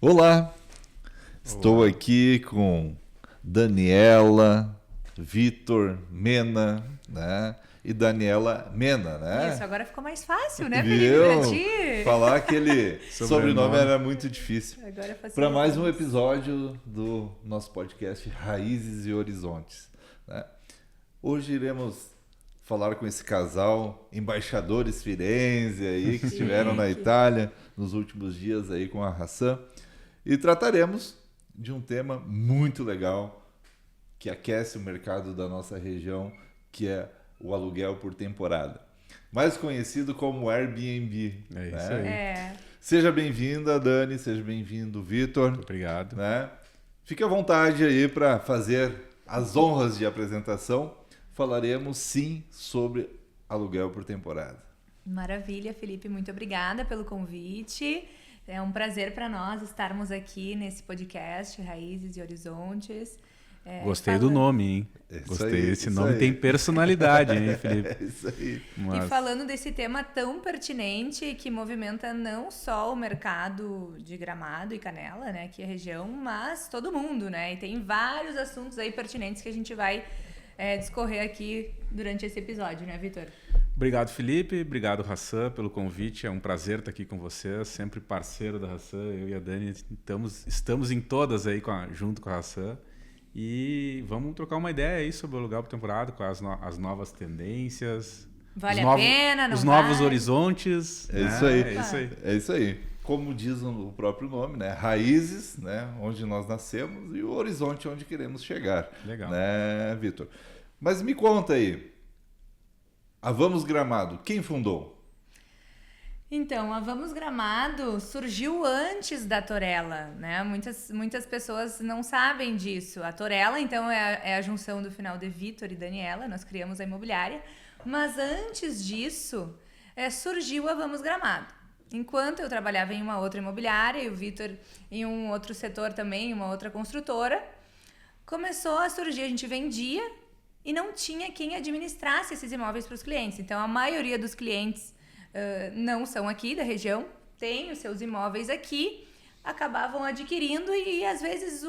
Olá, estou aqui com Daniela, Vitor Mena, né? E Daniela Mena, né? Isso, agora ficou mais fácil, né, Viu? Felipe, pra ti? Falar aquele sobrenome era muito difícil. Para mais um episódio do nosso podcast Raízes e Horizontes, né? Hoje iremos falar com esse casal, embaixadores Firenze aí, que estiveram na Itália nos últimos dias aí com a Hassan. E trataremos de um tema muito legal que aquece o mercado da nossa região, que é o aluguel por temporada, mais conhecido como Airbnb. É isso né? aí. Seja bem-vinda, Dani, seja bem-vindo, Vitor. Obrigado. Né? Fique à vontade aí para fazer as honras de apresentação. Falaremos sim sobre aluguel por temporada. Maravilha, Felipe, muito obrigada pelo convite. É um prazer para nós estarmos aqui nesse podcast Raízes e Horizontes. Gostei do nome, hein? Gostei. Esse nome tem personalidade, hein, Felipe? É isso aí. E falando desse tema tão pertinente que movimenta não só o mercado de Gramado e Canela, né, aqui a região, mas todo mundo, né? E tem vários assuntos aí pertinentes que a gente vai discorrer aqui durante esse episódio, né, Vitor? Obrigado, Felipe. Obrigado, Hassan, pelo convite. É um prazer estar aqui com você. Sempre parceiro da Hassan. Eu e a Dani estamos em todas aí junto com a Hassan. E vamos trocar uma ideia aí sobre o aluguel por temporada, com as novas tendências. Vale a pena, não os novos horizontes. É isso aí. É isso aí. É isso aí. Como diz o próprio nome, né? Raízes, né? Onde nós nascemos, e o horizonte onde queremos chegar. Legal. Né, Vitor? Mas me conta aí. A Vamos Gramado, quem fundou? Então, a Vamos Gramado surgiu antes da Torella, né? Muitas pessoas não sabem disso. A Torella, então, é a junção do final de Vitor e Daniela, nós criamos a imobiliária. Mas antes disso, surgiu a Vamos Gramado. Enquanto eu trabalhava em uma outra imobiliária e o Vitor em um outro setor também, uma outra construtora, começou a surgir, a gente vendia e não tinha quem administrasse esses imóveis para os clientes. Então, a maioria dos clientes não são aqui da região, têm os seus imóveis aqui, acabavam adquirindo e às vezes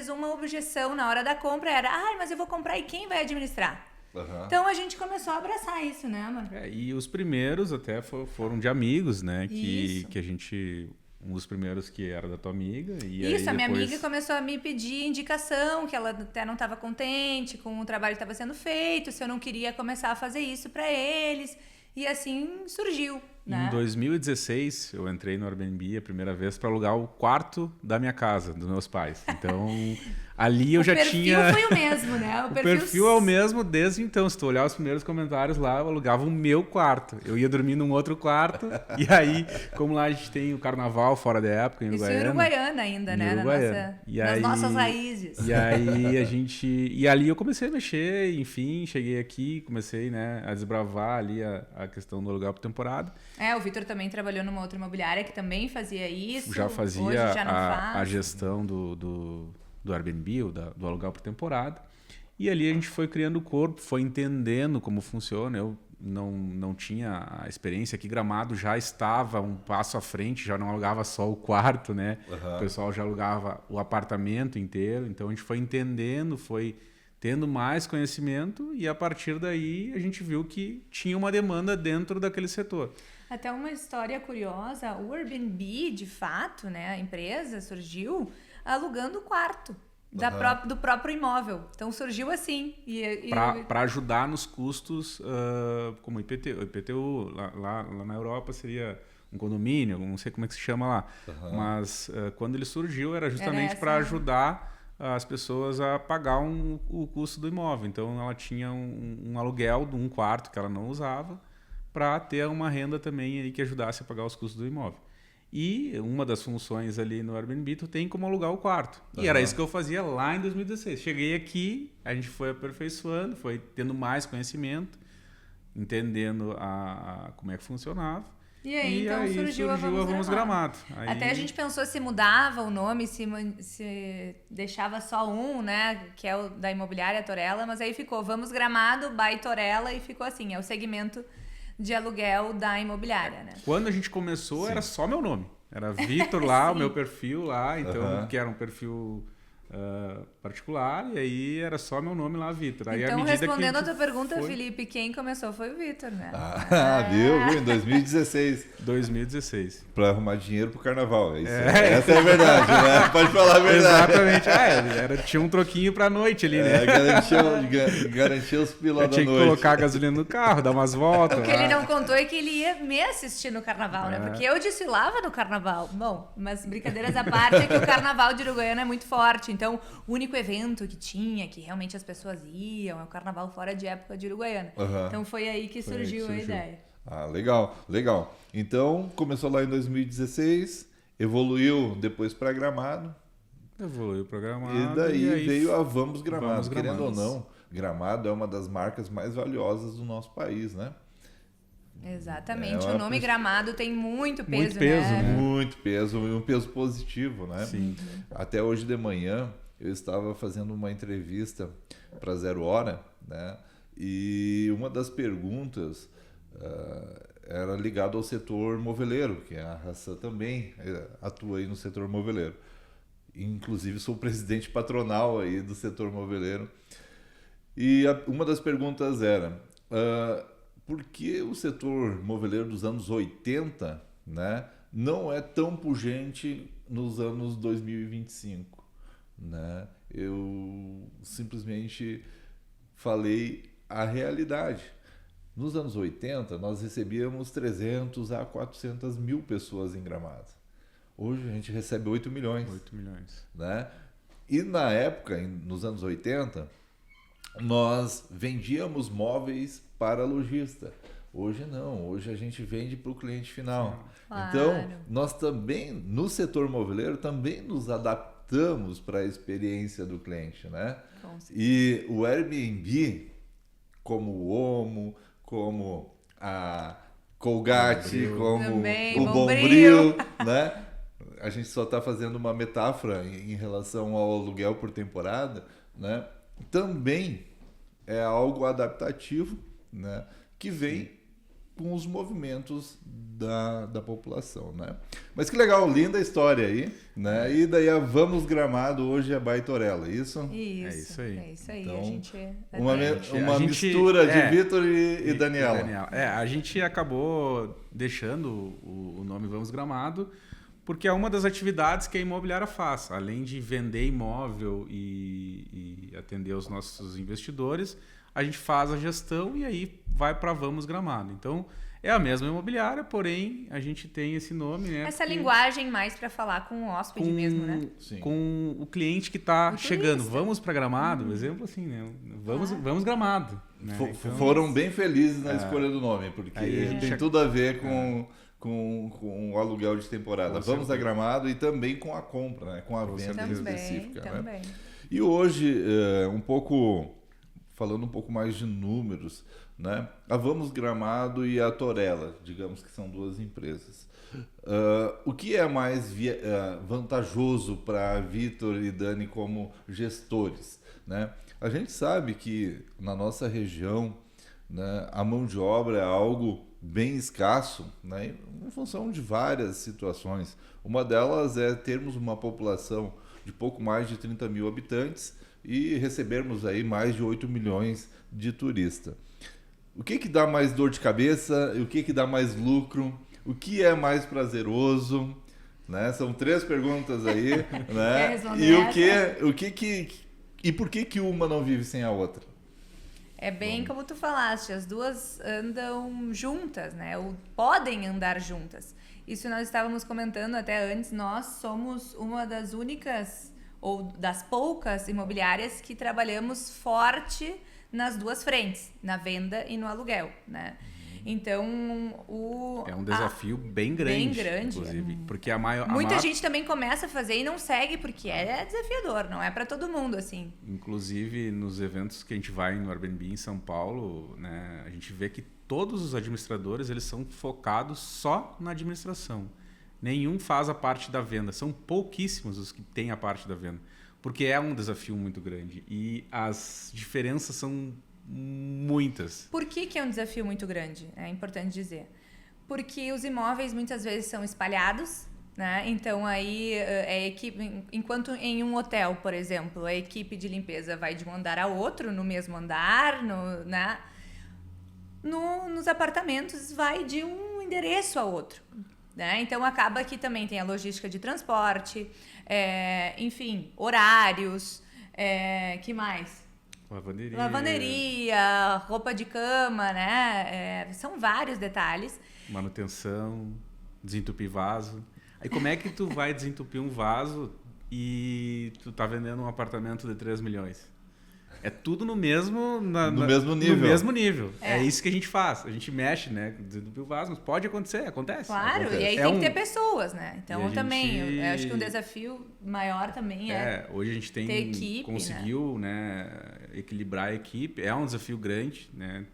uma objeção na hora da compra era mas eu vou comprar e quem vai administrar? Uhum. Então a gente começou a abraçar isso, né, mano? E os primeiros até foram de amigos, né? Que a gente... Um dos primeiros que era da tua amiga. E isso, aí a minha amiga começou a me pedir indicação, que ela até não estava contente com o trabalho que estava sendo feito, se eu não queria começar a fazer isso para eles. E assim surgiu. Né? Em 2016, eu entrei no Airbnb a primeira vez para alugar o quarto da minha casa, dos meus pais. Então, ali eu já tinha... O perfil foi o mesmo, né? O perfil é o mesmo desde então. Se tu olhar os primeiros comentários lá, eu alugava o meu quarto. Eu ia dormir num outro quarto. E aí, como lá a gente tem o carnaval fora da época, em Uruguaiana. Isso em Uruguaiana ainda, né? Nas nossas raízes. E aí E ali eu comecei a mexer, enfim, cheguei aqui, comecei, né, a desbravar ali a questão do aluguel por temporada. O Vitor também trabalhou numa outra imobiliária que também fazia isso. Já fazia hoje já não faz. A gestão do Airbnb, do aluguel por temporada. E ali a gente foi criando o corpo, foi entendendo como funciona. Eu não tinha a experiência que Gramado já estava um passo à frente, já não alugava só o quarto, né? Uhum. O pessoal já alugava o apartamento inteiro. Então a gente foi entendendo, foi tendo mais conhecimento e a partir daí a gente viu que tinha uma demanda dentro daquele setor. Até uma história curiosa, o Airbnb, de fato, né, a empresa surgiu alugando o quarto do próprio imóvel. Então surgiu assim. Para ajudar nos custos, como IPTU. O IPTU lá na Europa seria um condomínio, não sei como é que se chama lá. Uhum. Mas quando ele surgiu era justamente para ajudar as pessoas a pagar o custo do imóvel. Então ela tinha um aluguel de um quarto que ela não usava, para ter uma renda também aí que ajudasse a pagar os custos do imóvel. E uma das funções ali no Airbnb, tu tem como alugar o quarto. Uhum. E era isso que eu fazia lá em 2016. Cheguei aqui, a gente foi aperfeiçoando, foi tendo mais conhecimento, entendendo como é que funcionava. E aí, então surgiu a Vamos Gramado. Até a gente pensou se mudava o nome, se deixava só né? Que é o da imobiliária Torella, mas aí ficou Vamos Gramado by Torella e ficou assim, o segmento de aluguel da imobiliária, né? Quando a gente começou, era só meu nome. Era Vitor lá, o meu perfil lá, então, que era um perfil particular, e aí era só meu nome lá, Vitor. Aí, então, respondendo a tua pergunta, Felipe, quem começou foi o Vitor, né? Viu? Em 2016. 2016. Pra arrumar dinheiro pro carnaval. Essa é a verdade, né? Pode falar a verdade. Exatamente. Tinha um troquinho pra noite ali, né? Garantia os pilotos da noite. Tinha que colocar gasolina no carro, dar umas voltas. O que ele não contou é que ele ia me assistir no carnaval, né? Porque eu desfilava no carnaval. Bom, mas brincadeiras à parte, é que o carnaval de Uruguaiana é muito forte. Então, o único evento que tinha, que realmente as pessoas iam, é o carnaval fora de época de Uruguaiana. Então, foi aí que surgiu a ideia. Legal. Então, começou lá em 2016, evoluiu depois para Gramado. E daí veio a Vamos Gramado. Querendo ou não, Gramado é uma das marcas mais valiosas do nosso país, né? Exatamente. O nome Gramado tem muito peso, muito peso, né? Muito peso, e um peso positivo, né? Sim. Até hoje de manhã, eu estava fazendo uma entrevista para 0 Hora, né? E uma das perguntas era ligada ao setor moveleiro, que a Hassan também atua aí no setor moveleiro. Inclusive, sou presidente patronal aí do setor moveleiro. E uma das perguntas era... por que o setor moveleiro dos anos 80, né, não é tão pujante nos anos 2025? Né? Eu simplesmente falei a realidade. Nos anos 80, nós recebíamos 300 a 400 mil pessoas em Gramado. Hoje a gente recebe 8 milhões. 8 milhões. Né? E na época, nos anos 80... nós vendíamos móveis para lojista. Hoje não, hoje a gente vende para o cliente final. Claro. Então, nós também, no setor moveleiro, também nos adaptamos para a experiência do cliente, né? E o Airbnb, como o Omo, como a Colgate, como também, o Bombril, né? A gente só está fazendo uma metáfora em relação ao aluguel por temporada, né? Também é algo adaptativo, né, que vem com os movimentos da população, né? Mas que legal, linda história aí, né? E daí a Vamos Gramado hoje é Baitorella, isso? Isso aí. É isso aí. Então, a gente uma mistura de Vitor e Daniela. A gente acabou deixando o nome Vamos Gramado porque é uma das atividades que a imobiliária faz. Além de vender imóvel e atender os nossos investidores, a gente faz a gestão e aí vai para Vamos Gramado. Então, é a mesma imobiliária, porém, a gente tem esse nome, né? Essa linguagem mais para falar com o hóspede mesmo, né? Sim. Com o cliente que está chegando. Vamos para Gramado, por exemplo, assim, né? Vamos Gramado. Né? Então, foram bem felizes na escolha do nome, porque tem tudo a ver com o aluguel de temporada. Vamos a Gramado e também com a compra, né? Com a venda específica. Também. Né? E hoje, falando um pouco mais de números, né? A Vamos Gramado e a Torella, digamos que são duas empresas. O que é mais vantajoso para Vitor e Dani como gestores? Né? A gente sabe que na nossa região, né, a mão de obra é algo bem escasso, né, em função de várias situações. Uma delas é termos uma população de pouco mais de 30 mil habitantes e recebermos aí mais de 8 milhões de turistas. O que dá mais dor de cabeça? O que dá mais lucro? O que é mais prazeroso? Né? São 3 perguntas aí. Né? E por que uma não vive sem a outra? É bem como tu falaste, as duas andam juntas, né? Ou podem andar juntas. Isso nós estávamos comentando até antes, nós somos uma das únicas ou das poucas imobiliárias que trabalhamos forte nas duas frentes, na venda e no aluguel, né? Então, é um desafio bem grande, inclusive, porque muita gente também começa a fazer e não segue porque é desafiador, não é para todo mundo assim. Inclusive nos eventos que a gente vai no Airbnb em São Paulo, né, a gente vê que todos os administradores eles são focados só na administração. Nenhum faz a parte da venda, são pouquíssimos os que têm a parte da venda, porque é um desafio muito grande e as diferenças são muitas. Por que é um desafio muito grande? É importante dizer. Porque os imóveis muitas vezes são espalhados, né? Então aí a equipe, enquanto em um hotel, por exemplo, a equipe de limpeza vai de um andar a outro, no mesmo andar, né? Nos apartamentos vai de um endereço a outro, né? Então acaba que também tem a logística de transporte, enfim, horários, que mais? Lavanderia, roupa de cama, né? São vários detalhes. Manutenção, desentupir vaso. Aí como é que tu vai desentupir um vaso e tu tá vendendo um apartamento de 3 milhões? É tudo no mesmo mesmo nível. No mesmo nível. É isso que a gente faz. A gente mexe, né? Desentupir o vaso, mas pode acontecer, acontece. Claro, acontece. e aí tem que ter pessoas, né? Então também, eu acho que um desafio maior também hoje a gente ter equipe, conseguiu, né, equilibrar a equipe. É um desafio grande, né?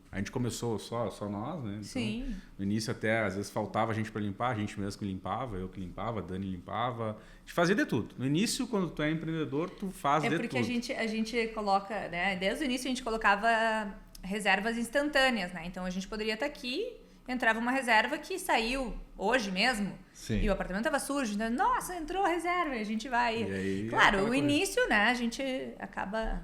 A gente começou só nós, né? Então, sim. No início até, às vezes, faltava gente para limpar, a gente mesmo que limpava, eu que limpava, a Dani limpava. A gente fazia de tudo. No início, quando tu é empreendedor, tu faz de tudo. É porque a gente coloca, né? Desde o início a gente colocava reservas instantâneas, né? Então a gente poderia estar aqui, entrava uma reserva que saiu hoje mesmo. Sim. E o apartamento estava sujo, então, nossa, entrou a reserva, e a gente vai. E aí, claro, o início, né, a gente acaba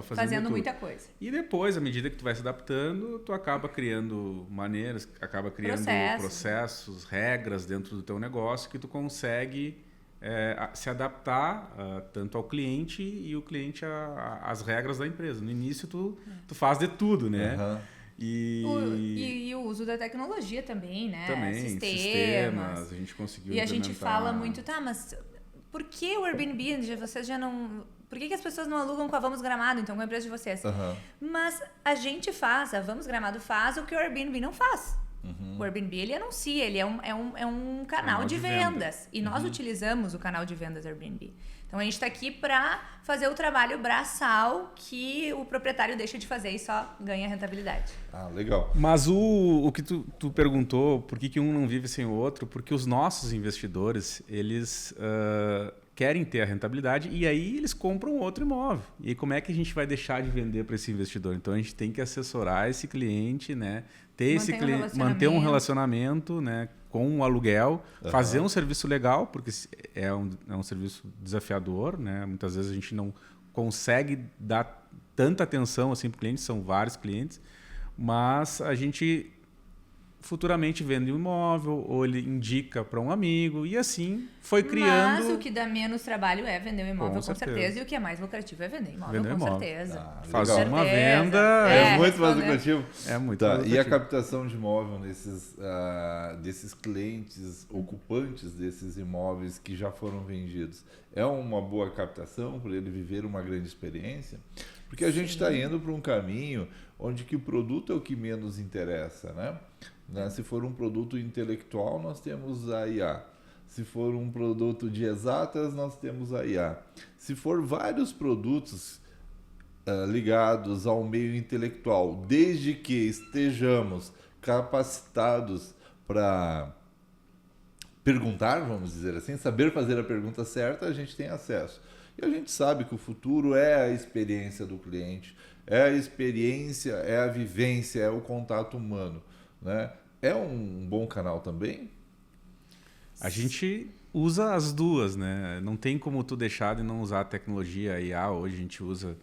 fazendo muita coisa. E depois, à medida que tu vai se adaptando, tu acaba criando maneiras, acaba criando processos, regras dentro do teu negócio que tu consegue se adaptar tanto ao cliente e o cliente às regras da empresa. No início, tu faz de tudo, né? Uhum. E o uso da tecnologia também, né? Também, sistemas, a gente conseguiu E a gente fala muito, mas por que o Airbnb, vocês já não... Por que as pessoas não alugam com a Vamos Gramado, então, com a empresa de vocês? Uhum. Mas a gente faz, a Vamos Gramado faz o que o Airbnb não faz. Uhum. O Airbnb, ele anuncia, ele é um canal de vendas. E nós utilizamos o canal de vendas Airbnb. Então, a gente está aqui para fazer o trabalho braçal que o proprietário deixa de fazer e só ganha rentabilidade. Ah, legal. Mas o que tu perguntou, por que um não vive sem o outro? Porque os nossos investidores, eles querem ter a rentabilidade e aí eles compram outro imóvel. E como é que a gente vai deixar de vender para esse investidor? Então, a gente tem que assessorar esse cliente, né? Manter um relacionamento, né, com o aluguel, fazer um serviço legal, porque é um serviço desafiador, né? Muitas vezes a gente não consegue dar tanta atenção assim para o cliente, são vários clientes, mas a gente futuramente vende um imóvel ou ele indica para um amigo e assim foi criando... Mas o que dá menos trabalho é vender um imóvel, com certeza. E o que é mais lucrativo é vender imóvel, certeza. Fazer uma venda... É muito mais lucrativo. É muito mais lucrativo. E a captação de imóvel desses clientes ocupantes desses imóveis que já foram vendidos é uma boa captação para ele viver uma grande experiência? Porque a gente está indo para um caminho onde que o produto é o que menos interessa, né? Se for um produto intelectual, nós temos a IA. Se for um produto de exatas, nós temos a IA. Se for vários produtos ligados ao meio intelectual, desde que estejamos capacitados para perguntar, vamos dizer assim, saber fazer a pergunta certa, a gente tem acesso. E a gente sabe que o futuro é a experiência do cliente, é a experiência, é a vivência, é o contato humano, né? É um bom canal também? A gente usa as duas, né? Não tem como tu deixar de não usar a tecnologia IA. Hoje a gente usa,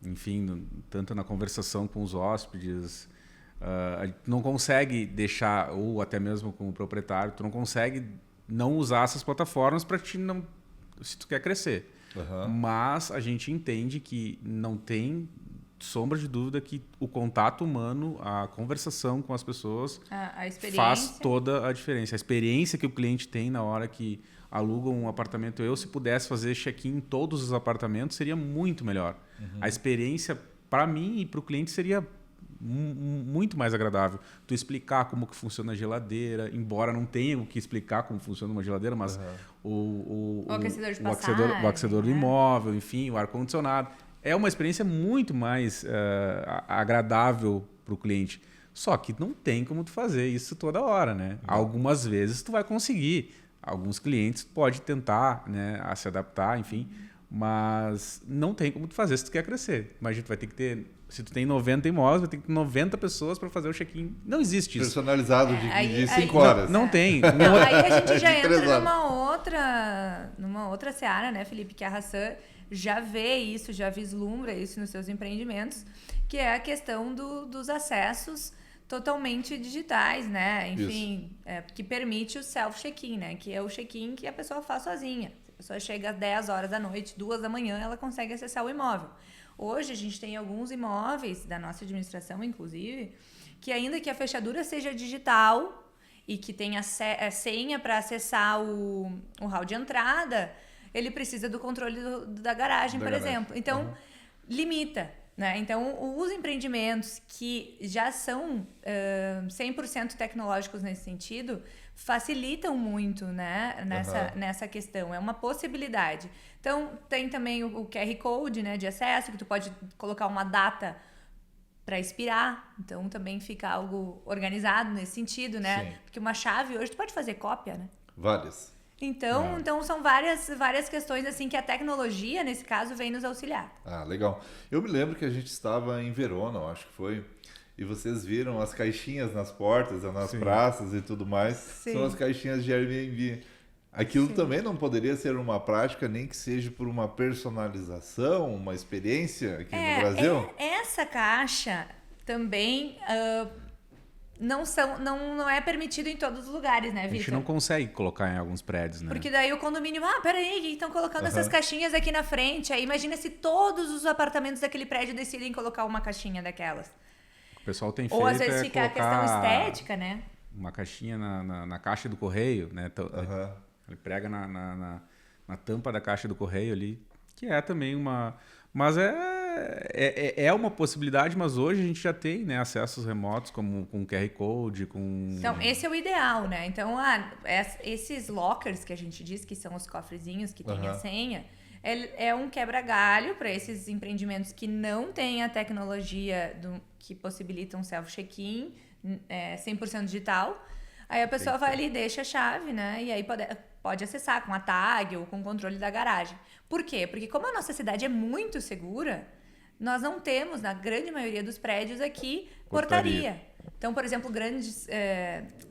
enfim, tanto na conversação com os hóspedes, a gente não consegue deixar, ou até mesmo com o proprietário, tu não consegue não usar essas plataformas para ti não, se tu quer crescer. Uhum. Mas a gente entende que não tem sombra de dúvida que o contato humano, a conversação com as pessoas faz toda a diferença. A experiência que o cliente tem na hora que aluga um apartamento. Se pudesse fazer check-in em todos os apartamentos, seria muito melhor. Uhum. A experiência, para mim e para o cliente, seria muito mais agradável. Tu explicar como que funciona a geladeira, embora não tenha o que explicar como funciona uma geladeira, mas o aquecedor de passagem, o aquecedor do imóvel, enfim, o ar-condicionado. É uma experiência muito mais agradável para o cliente. Só que não tem como tu fazer isso toda hora, né? Algumas vezes tu vai conseguir. Alguns clientes pode tentar, né, a se adaptar, enfim. Mas não tem como tu fazer se tu quer crescer. Mas a gente vai ter que ter Se tu tem 90 imóveis, vai ter que ter 90 pessoas para fazer o check-in. Não existe isso. Personalizado de 5 horas. Não tem. Não, aí a gente já entra numa outra seara, né, Felipe? Que a Hassan já vê isso, já vislumbra isso nos seus empreendimentos, que é a questão dos acessos totalmente digitais, né? Enfim, que permite o self-check-in, né? Que é o check-in que a pessoa faz sozinha. Se a pessoa chega às 10 horas da noite, 2 da manhã, ela consegue acessar o imóvel. Hoje a gente tem alguns imóveis da nossa administração, inclusive, que ainda que a fechadura seja digital e que tenha senha para acessar o hall de entrada, ele precisa do controle da garagem, por exemplo. Então, limita. Né? Então, os empreendimentos que já são 100% tecnológicos nesse sentido facilitam muito, né? Nessa questão. É uma possibilidade. Então, tem também o QR Code, né, de acesso, que tu pode colocar uma data para expirar. Então, também fica algo organizado nesse sentido, né? Sim. Porque uma chave hoje tu pode fazer cópia, né? Várias. Então são várias questões assim que a tecnologia, nesse caso, vem nos auxiliar. Ah, legal. Eu me lembro que a gente estava em Verona, eu acho que foi, e vocês viram as caixinhas nas portas, nas praças e tudo mais. Sim. São as caixinhas de Airbnb. Aquilo também não poderia ser uma prática, nem que seja por uma personalização, uma experiência aqui no Brasil? Essa caixa também... Não é permitido em todos os lugares, né, Vitor? A gente não consegue colocar em alguns prédios, né? Porque daí o condomínio, peraí, estão colocando essas caixinhas aqui na frente. Aí imagina se todos os apartamentos daquele prédio decidem colocar uma caixinha daquelas. O pessoal tem feito. Ou às vezes fica a questão estética, né? Uma caixinha na caixa do correio, né? Ele prega na tampa da caixa do correio ali, que é também uma... Mas é uma possibilidade, mas hoje a gente já tem, né, acessos remotos como com QR Code, com... Então, esse é o ideal, né? Então, esses lockers que a gente diz que são os cofrezinhos que tem a senha, é um quebra-galho para esses empreendimentos que não têm a tecnologia que possibilita um self-check-in 100% digital. Aí a pessoa vai ali e deixa a chave, né? E aí pode acessar com a tag ou com o controle da garagem. Por quê? Porque como a nossa cidade é muito segura, nós não temos, na grande maioria dos prédios aqui, portaria. Então, por exemplo, grandes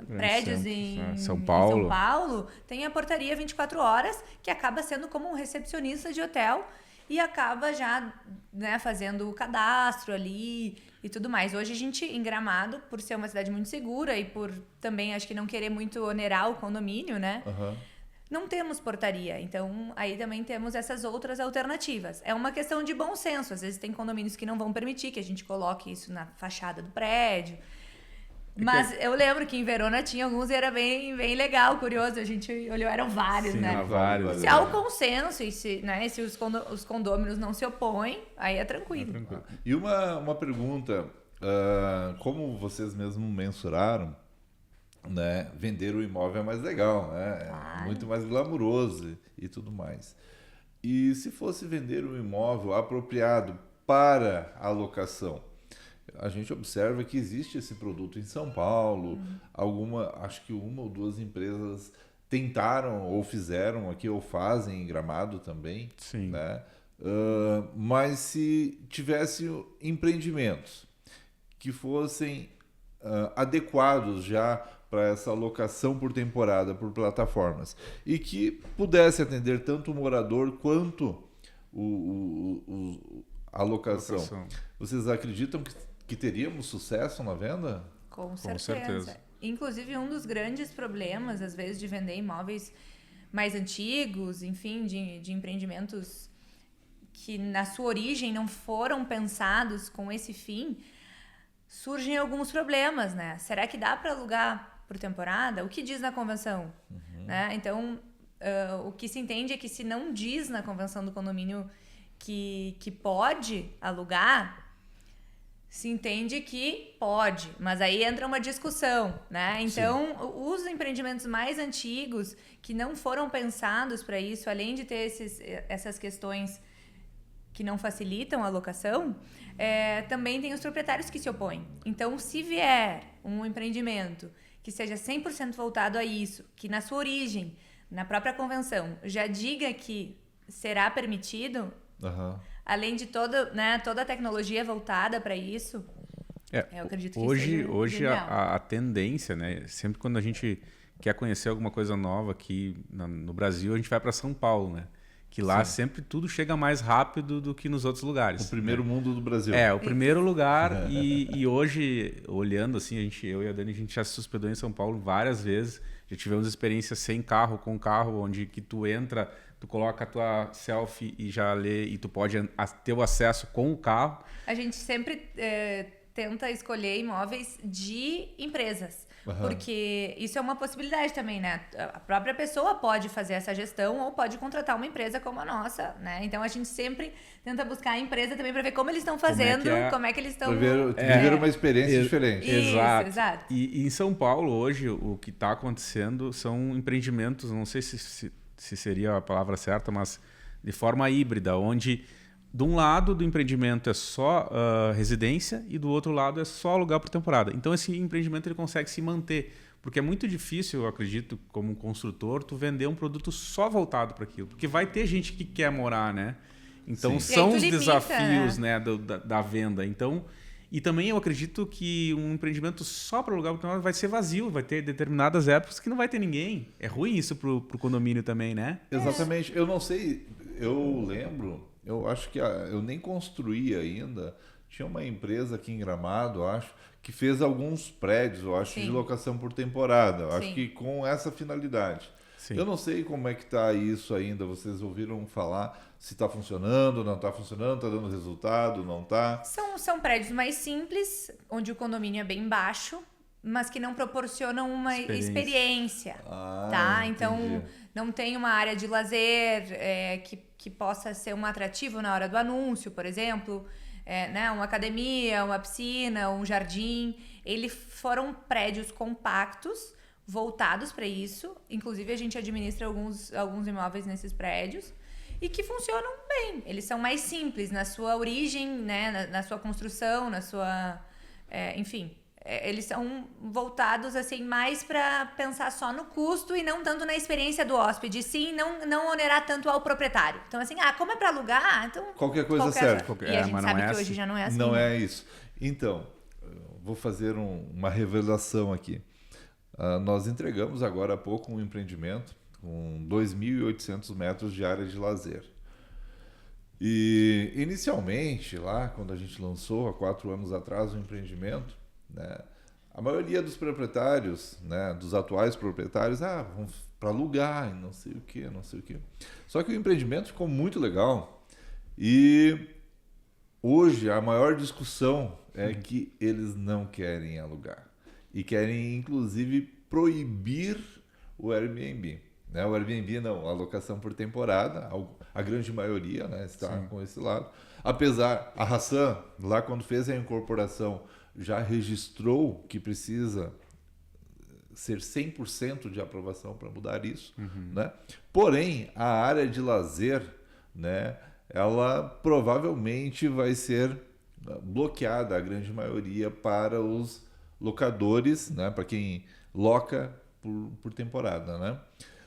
prédios em São Paulo tem a portaria 24 horas, que acaba sendo como um recepcionista de hotel e acaba já, né, fazendo o cadastro ali e tudo mais. Hoje a gente, em Gramado, por ser uma cidade muito segura e por também, acho que não querer muito onerar o condomínio, né? Não temos portaria. Então, aí também temos essas outras alternativas. É uma questão de bom senso. Às vezes tem condomínios que não vão permitir que a gente coloque isso na fachada do prédio. Mas eu lembro que em Verona tinha alguns e era bem legal, curioso. A gente olhou, eram vários, né? Vários. Se há o consenso e se os condôminos não se opõem, aí é tranquilo. E uma pergunta, como vocês mesmos mensuraram, né, vender o imóvel é mais legal, né? É muito mais glamuroso e tudo mais. E se fosse vender um imóvel apropriado para a locação, a gente observa que existe esse produto em São Paulo. Acho que uma ou duas empresas tentaram ou fizeram aqui ou fazem em Gramado também. Sim. Né? Mas se tivesse empreendimentos que fossem adequados já para essa locação por temporada, por plataformas, e que pudesse atender tanto o morador quanto a locação. Vocês acreditam que teríamos sucesso na venda? Com certeza. Inclusive, um dos grandes problemas, às vezes, de vender imóveis mais antigos, enfim, de empreendimentos que na sua origem não foram pensados com esse fim, surgem alguns problemas, né? Será que dá para alugar por temporada? O que diz na convenção? Né? Então, o que se entende é que se não diz na convenção do condomínio que pode alugar, se entende que pode, mas aí entra uma discussão, né? Então, os empreendimentos mais antigos que não foram pensados para isso, além de ter essas questões que não facilitam a locação, também tem os proprietários que se opõem. Então, se vier um empreendimento que seja 100% voltado a isso, que na sua origem, na própria convenção, já diga que será permitido, além de toda a tecnologia voltada para isso, eu acredito que hoje a tendência, né? Sempre quando a gente quer conhecer alguma coisa nova aqui no Brasil, a gente vai para São Paulo, né? Que lá sempre tudo chega mais rápido do que nos outros lugares. O primeiro mundo do Brasil. O primeiro lugar. E hoje, olhando assim, eu e a Dani, a gente já se hospedou em São Paulo várias vezes. Já tivemos experiências sem carro, com carro, onde que tu entra, tu coloca a tua selfie e já lê, e tu pode ter o acesso com o carro. A gente sempre tenta escolher imóveis de empresas. Porque isso é uma possibilidade também, né? A própria pessoa pode fazer essa gestão ou pode contratar uma empresa como a nossa, né? Então a gente sempre tenta buscar a empresa também para ver como eles estão fazendo, como é que eles estão... Viver uma experiência diferente. Exato. E em São Paulo, hoje, o que está acontecendo são empreendimentos, não sei se seria a palavra certa, mas de forma híbrida, onde... De um lado do empreendimento é só residência e do outro lado é só alugar por temporada. Então esse empreendimento ele consegue se manter, porque é muito difícil, eu acredito, como construtor, tu vender um produto só voltado para aquilo, porque vai ter gente que quer morar, né? Então são os desafios, né, da venda. Então, e também eu acredito que um empreendimento só para alugar por temporada vai ser vazio, vai ter determinadas épocas que não vai ter ninguém. É ruim isso pro condomínio também, né? Exatamente. Eu não sei, eu lembro... Eu acho que eu nem construí ainda. Tinha uma empresa aqui em Gramado, acho, que fez alguns prédios, eu acho, de locação por temporada. Eu acho que com essa finalidade. Sim. Eu não sei como é que está isso ainda. Vocês ouviram falar se está funcionando, não está funcionando, está dando resultado, não está? São prédios mais simples, onde o condomínio é bem baixo, mas que não proporcionam uma experiência. Tá? Então, não tem uma área de lazer que possa ser um atrativo na hora do anúncio, por exemplo, né? Uma academia, uma piscina, um jardim. Eles foram prédios compactos, voltados para isso. Inclusive, a gente administra alguns imóveis nesses prédios e que funcionam bem. Eles são mais simples na sua origem, né? Na sua construção, na sua... enfim... Eles são voltados assim mais para pensar só no custo e não tanto na experiência do hóspede, sim, não onerar tanto ao proprietário. Então assim, como é para alugar, então qualquer coisa serve. E a gente sabe que hoje já não é assim. Não é isso. Então, vou fazer uma revelação aqui. Nós entregamos agora há pouco um empreendimento com 2.800 metros de área de lazer. E inicialmente, lá quando a gente lançou há 4 anos atrás o empreendimento, né, a maioria dos proprietários, né, dos atuais proprietários, vamos para alugar e não sei o que. Só que o empreendimento ficou muito legal e hoje a maior discussão é que eles não querem alugar e querem inclusive proibir o Airbnb. Né? O Airbnb não, a locação por temporada, a grande maioria, né, está com esse lado. Apesar, a Hassan, lá quando fez a incorporação, já registrou que precisa ser 100% de aprovação para mudar isso, né? Porém, a área de lazer, né, ela provavelmente vai ser bloqueada, a grande maioria, para os locadores, né, para quem loca por temporada, né?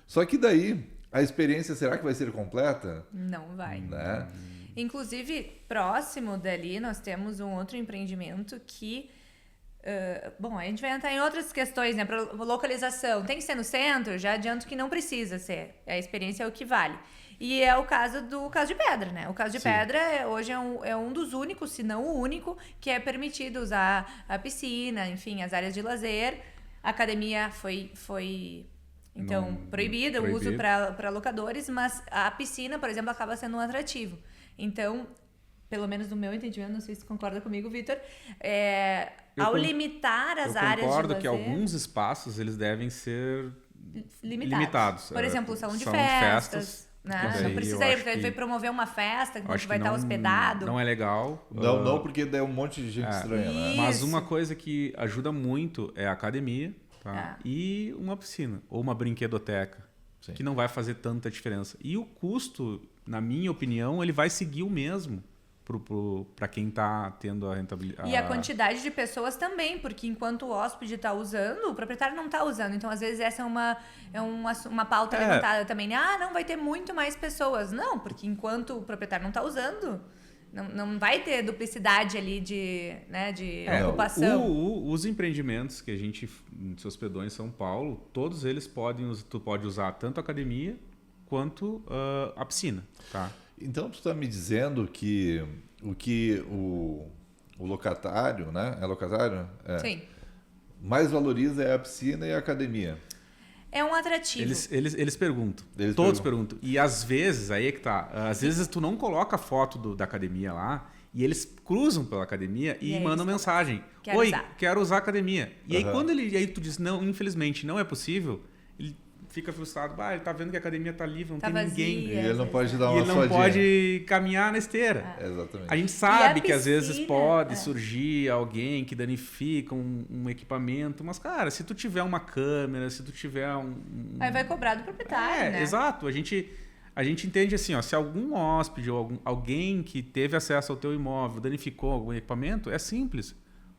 Só que daí, a experiência, será que vai ser completa? Não vai. Né? Inclusive, próximo dali, nós temos um outro empreendimento que... bom, a gente vai entrar em outras questões, né? Para localização. Tem que ser no centro? Já adianto que não precisa ser. A experiência é o que vale. E é o caso do Caso de Pedra, né? O Caso de Pedra hoje é um dos únicos, se não o único, que é permitido usar a piscina, enfim, as áreas de lazer. A academia foi proibida o uso para locadores, mas a piscina, por exemplo, acaba sendo um atrativo. Então, pelo menos no meu entendimento, não sei se você concorda comigo, Vitor, ao limitar as áreas de lazer... Eu concordo que alguns espaços eles devem ser limitados. Por exemplo, o salão de festas. Né? Não precisa ir, porque vai promover uma festa, que vai estar hospedado. Não é legal. Não, porque daí um monte de gente estranha. Né? Mas uma coisa que ajuda muito é a academia, tá? E uma piscina, ou uma brinquedoteca, que não vai fazer tanta diferença. E o custo, na minha opinião, ele vai seguir o mesmo para quem está tendo a rentabilidade. E a quantidade de pessoas também, porque enquanto o hóspede está usando, o proprietário não está usando. Então, às vezes, essa é uma pauta levantada também. Não vai ter muito mais pessoas. Não, porque enquanto o proprietário não está usando, Não vai ter duplicidade ali de ocupação. Os empreendimentos que a gente se hospedou em São Paulo, todos eles tu pode usar tanto a academia quanto a piscina, tá? Então, tu está me dizendo que o locatário, né? É locatário? Sim. Mais valoriza é a piscina e a academia. É um atrativo. Eles perguntam. Todos perguntam. E às vezes, aí é que tá. Às vezes tu não coloca a foto da academia lá e eles cruzam pela academia e mandam mensagem. Oi, quero usar a academia. E aí quando aí tu diz, não, infelizmente não é possível, ele fica frustrado. Ele tá vendo que a academia tá livre, não tem vazia, ninguém. E ele não pode dar uma E ele não pode caminhar na esteira. Exatamente. A gente sabe que às vezes pode surgir alguém que danifica um equipamento, mas, cara, se tu tiver uma câmera, se tu tiver Aí vai cobrar do proprietário, né? Exato. A gente entende assim, ó, se algum hóspede ou alguém que teve acesso ao teu imóvel danificou algum equipamento, é simples.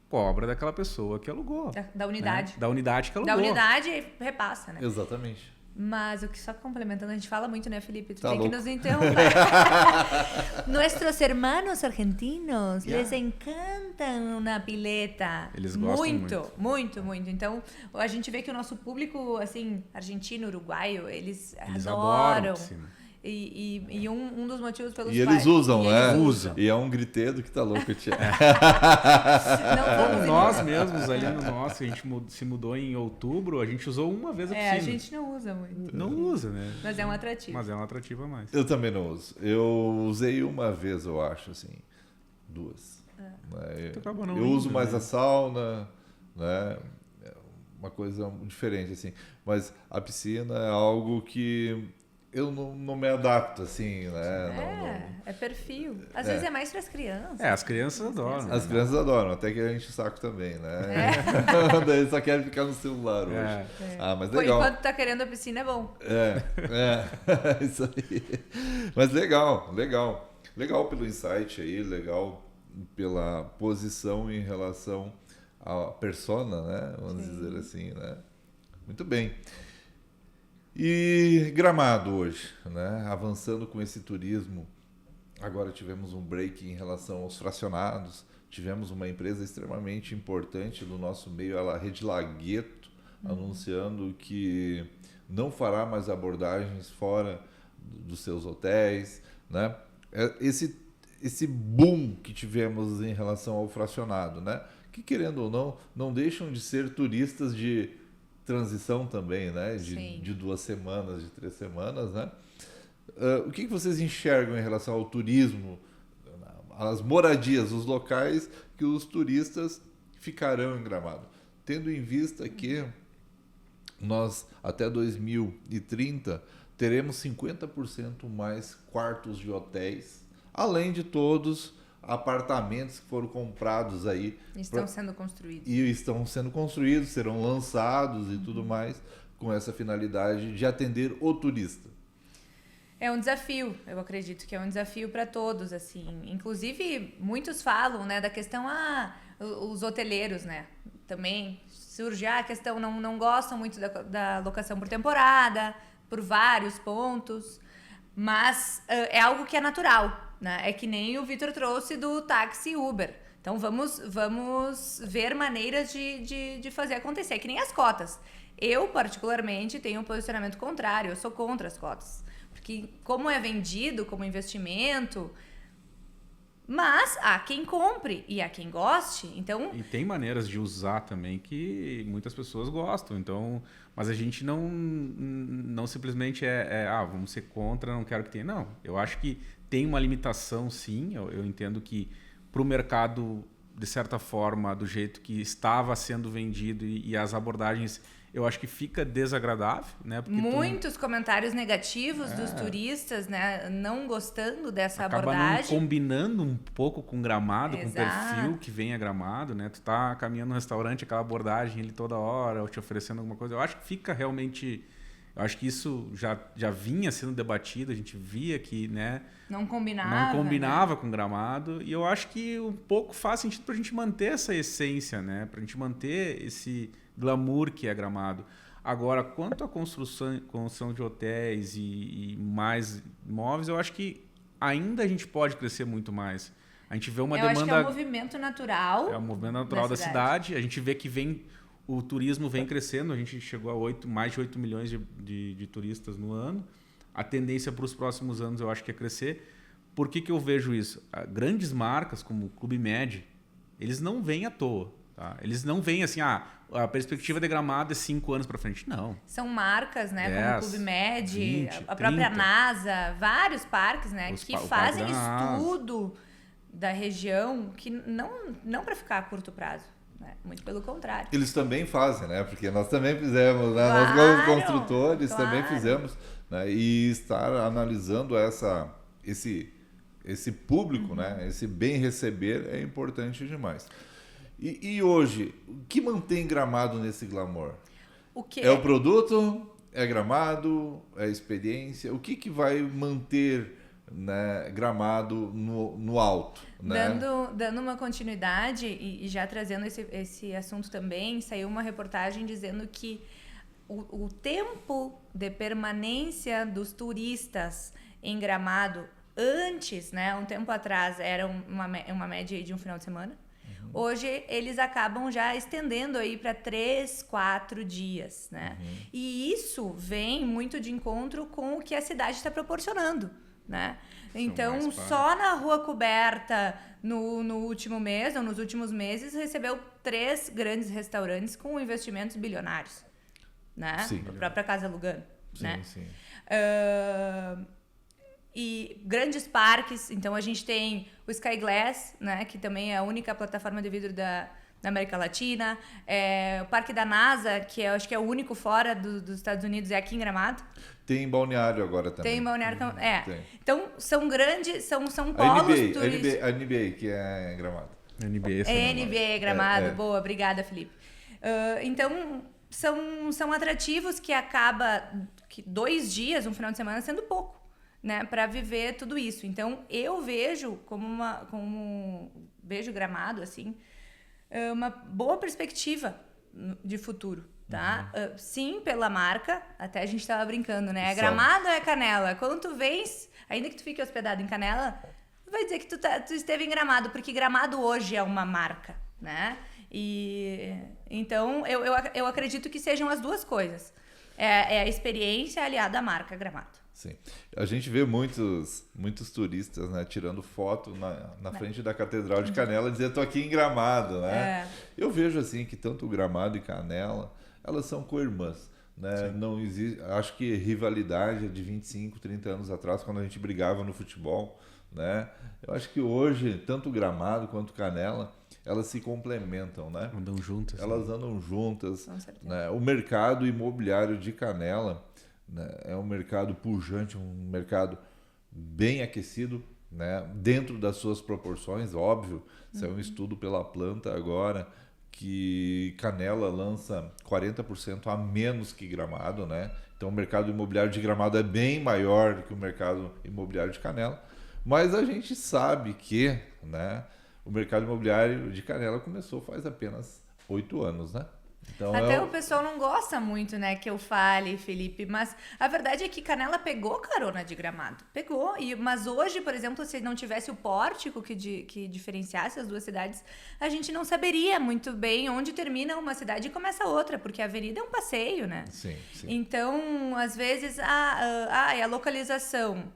Cobra daquela pessoa que alugou. Da unidade. Né? Da unidade que alugou. Da unidade repassa, né? Exatamente. Mas o que só complementando, a gente fala muito, né, Felipe? Tu tá tem louco. que nos interromper. Nuestros hermanos argentinos les encantam na pileta. Eles gostam muito. Então, a gente vê que o nosso público, assim, argentino, uruguaio, eles adoram. E um dos motivos pelos quais... E eles usam, né? Usam. E é um gritedo que tá louco, tia. Nós mesmos ali no nosso, a gente se mudou em outubro, a gente usou uma vez a piscina. A gente não usa muito. Não usa, né? Mas é um atrativo. Mas é um atrativo a mais. Eu também não uso. Eu usei uma vez, eu acho, assim. 2. Eu uso mais a sauna, né? É uma coisa diferente, assim. Mas a piscina é algo que... eu não me adapto, assim, né? É perfil. Às vezes é mais para as crianças. As crianças adoram. As crianças adoram, até que a gente o saco também, né? Daí eles só querem ficar no celular hoje. Mas legal. Enquanto tá querendo a piscina, é bom. Isso aí. Mas legal. Legal pelo insight aí, legal pela posição em relação à persona, né? Vamos dizer assim, né? Muito bem. E Gramado hoje, né? Avançando com esse turismo, agora tivemos um break em relação aos fracionados, tivemos uma empresa extremamente importante do nosso meio, a Rede Lagueto, anunciando que não fará mais abordagens fora dos seus hotéis, né? Esse boom que tivemos em relação ao fracionado, né? Que, querendo ou não deixam de ser turistas de transição também, né? De 2 semanas, de 3 semanas, né? O que vocês enxergam em relação ao turismo, as moradias, os locais que os turistas ficarão em Gramado? Tendo em vista que nós, até 2030, teremos 50% mais quartos de hotéis, além de todos apartamentos que foram comprados aí. Estão sendo construídos. E estão sendo construídos, serão lançados e tudo mais, com essa finalidade de atender o turista. É um desafio, eu acredito que é um desafio para todos, assim. Inclusive, muitos falam, né, da questão, os hoteleiros, né, também surge a questão, não gostam muito da locação por temporada, por vários pontos, mas é algo que é natural, né? É que nem o Vitor trouxe do táxi Uber. Então, vamos ver maneiras de fazer acontecer. É que nem as cotas. Eu, particularmente, tenho um posicionamento contrário. Eu sou contra as cotas. Porque como é vendido como investimento... Mas há quem compre e há quem goste, então... E tem maneiras de usar também que muitas pessoas gostam, então... Mas a gente não simplesmente vamos ser contra, não quero que tenha. Não, eu acho que tem uma limitação, sim. Eu entendo que para o mercado, de certa forma, do jeito que estava sendo vendido e as abordagens... Eu acho que fica desagradável, né? Porque muitos comentários negativos dos turistas, né? Não gostando dessa abordagem. Acaba não combinando um pouco com Gramado, com o perfil que vem a Gramado, né? Tu tá caminhando no restaurante, aquela abordagem ali toda hora, ou te oferecendo alguma coisa. Eu acho que fica realmente... Eu acho que isso já vinha sendo debatido, a gente via que, né? Não combinava com Gramado. E eu acho que um pouco faz sentido pra gente manter essa essência, né? Pra gente manter esse glamour que é Gramado. Agora, quanto à construção de hotéis e mais imóveis, eu acho que ainda a gente pode crescer muito mais. A gente vê uma Eu demanda... acho que é um movimento natural. É um movimento natural da cidade. A gente vê que o turismo vem crescendo. A gente chegou a mais de 8 milhões de turistas no ano. A tendência para os próximos anos eu acho que é crescer. Por que eu vejo isso? Grandes marcas como o Clube Med, eles não vêm à toa. Tá? Eles não vêm assim, a perspectiva de Gramado é 5 anos para frente. Não. São marcas, né? 10, como o Clube Med, 20, a própria 30. NASA, vários parques, né? Que fazem estudo da região que não para ficar a curto prazo. Né? Muito pelo contrário. Eles também fazem, né? Porque nós também fizemos, né? Claro, Nós como construtores também fizemos. Né? E estar analisando esse público, né? Esse bem receber é importante demais. E hoje, o que mantém Gramado nesse glamour? É o produto? É Gramado? É a experiência? O que vai manter, né, Gramado no alto? Né? Dando uma continuidade e já trazendo esse assunto também, saiu uma reportagem dizendo que o tempo de permanência dos turistas em Gramado antes, né, um tempo atrás, era uma média de um final de semana. Hoje eles acabam já estendendo aí para 3, 4 dias, né? E isso vem muito de encontro com o que a cidade está proporcionando, né? Então, só na Rua Coberta, no último mês, ou nos últimos meses, recebeu 3 grandes restaurantes com investimentos bilionários, né? Sim. A própria Casa Lugano, né? Sim. E grandes parques, então a gente tem o Sky Glass, né, que também é a única plataforma de vidro da América Latina, o Parque da NASA, que eu acho que é o único fora dos Estados Unidos, é aqui em Gramado. Tem em Balneário agora também. Tem em Balneário, tem. Então são grandes, são polos turísticos. A NBA, que é em Gramado. NBA Gramado, boa, obrigada, Felipe. Então são atrativos que acaba 2 dias, um final de semana, sendo pouco, né, para viver tudo isso. Então eu vejo vejo Gramado assim uma boa perspectiva de futuro, tá? Sim, pela marca, até a gente estava brincando, né? Gramado é Canela. Quando tu vens, ainda que tu fique hospedado em Canela, vai dizer que tu esteve em Gramado, porque Gramado hoje é uma marca, né? E então eu acredito que sejam as duas coisas. É a experiência aliada à marca Gramado. Sim. A gente vê muitos turistas, né, tirando foto na frente da Catedral de Canela, dizendo, tô aqui em Gramado, né? Eu vejo assim que tanto Gramado e Canela, elas são co-irmãs, né? Não existe, acho que rivalidade é de 25, 30 anos atrás, quando a gente brigava no futebol, né? Eu acho que hoje, tanto Gramado quanto Canela, elas se complementam, né? Andam juntas. Elas andam juntas, né? O mercado imobiliário de Canela, né, é um mercado pujante, um mercado bem aquecido, né, dentro das suas proporções, óbvio. Isso é um estudo pela Planta agora, que Canela lança 40% a menos que Gramado, né? Então o mercado imobiliário de Gramado é bem maior do que o mercado imobiliário de Canela. Mas a gente sabe que, né, o mercado imobiliário de Canela começou faz apenas 8 anos, né? Então, até o pessoal não gosta muito, né, que eu fale, Felipe, mas a verdade é que Canela pegou carona de Gramado. Pegou. Mas hoje, por exemplo, se não tivesse o pórtico que diferenciasse as duas cidades, a gente não saberia muito bem onde termina uma cidade e começa outra, porque a avenida é um passeio, né? Sim. Então, às vezes, é a localização.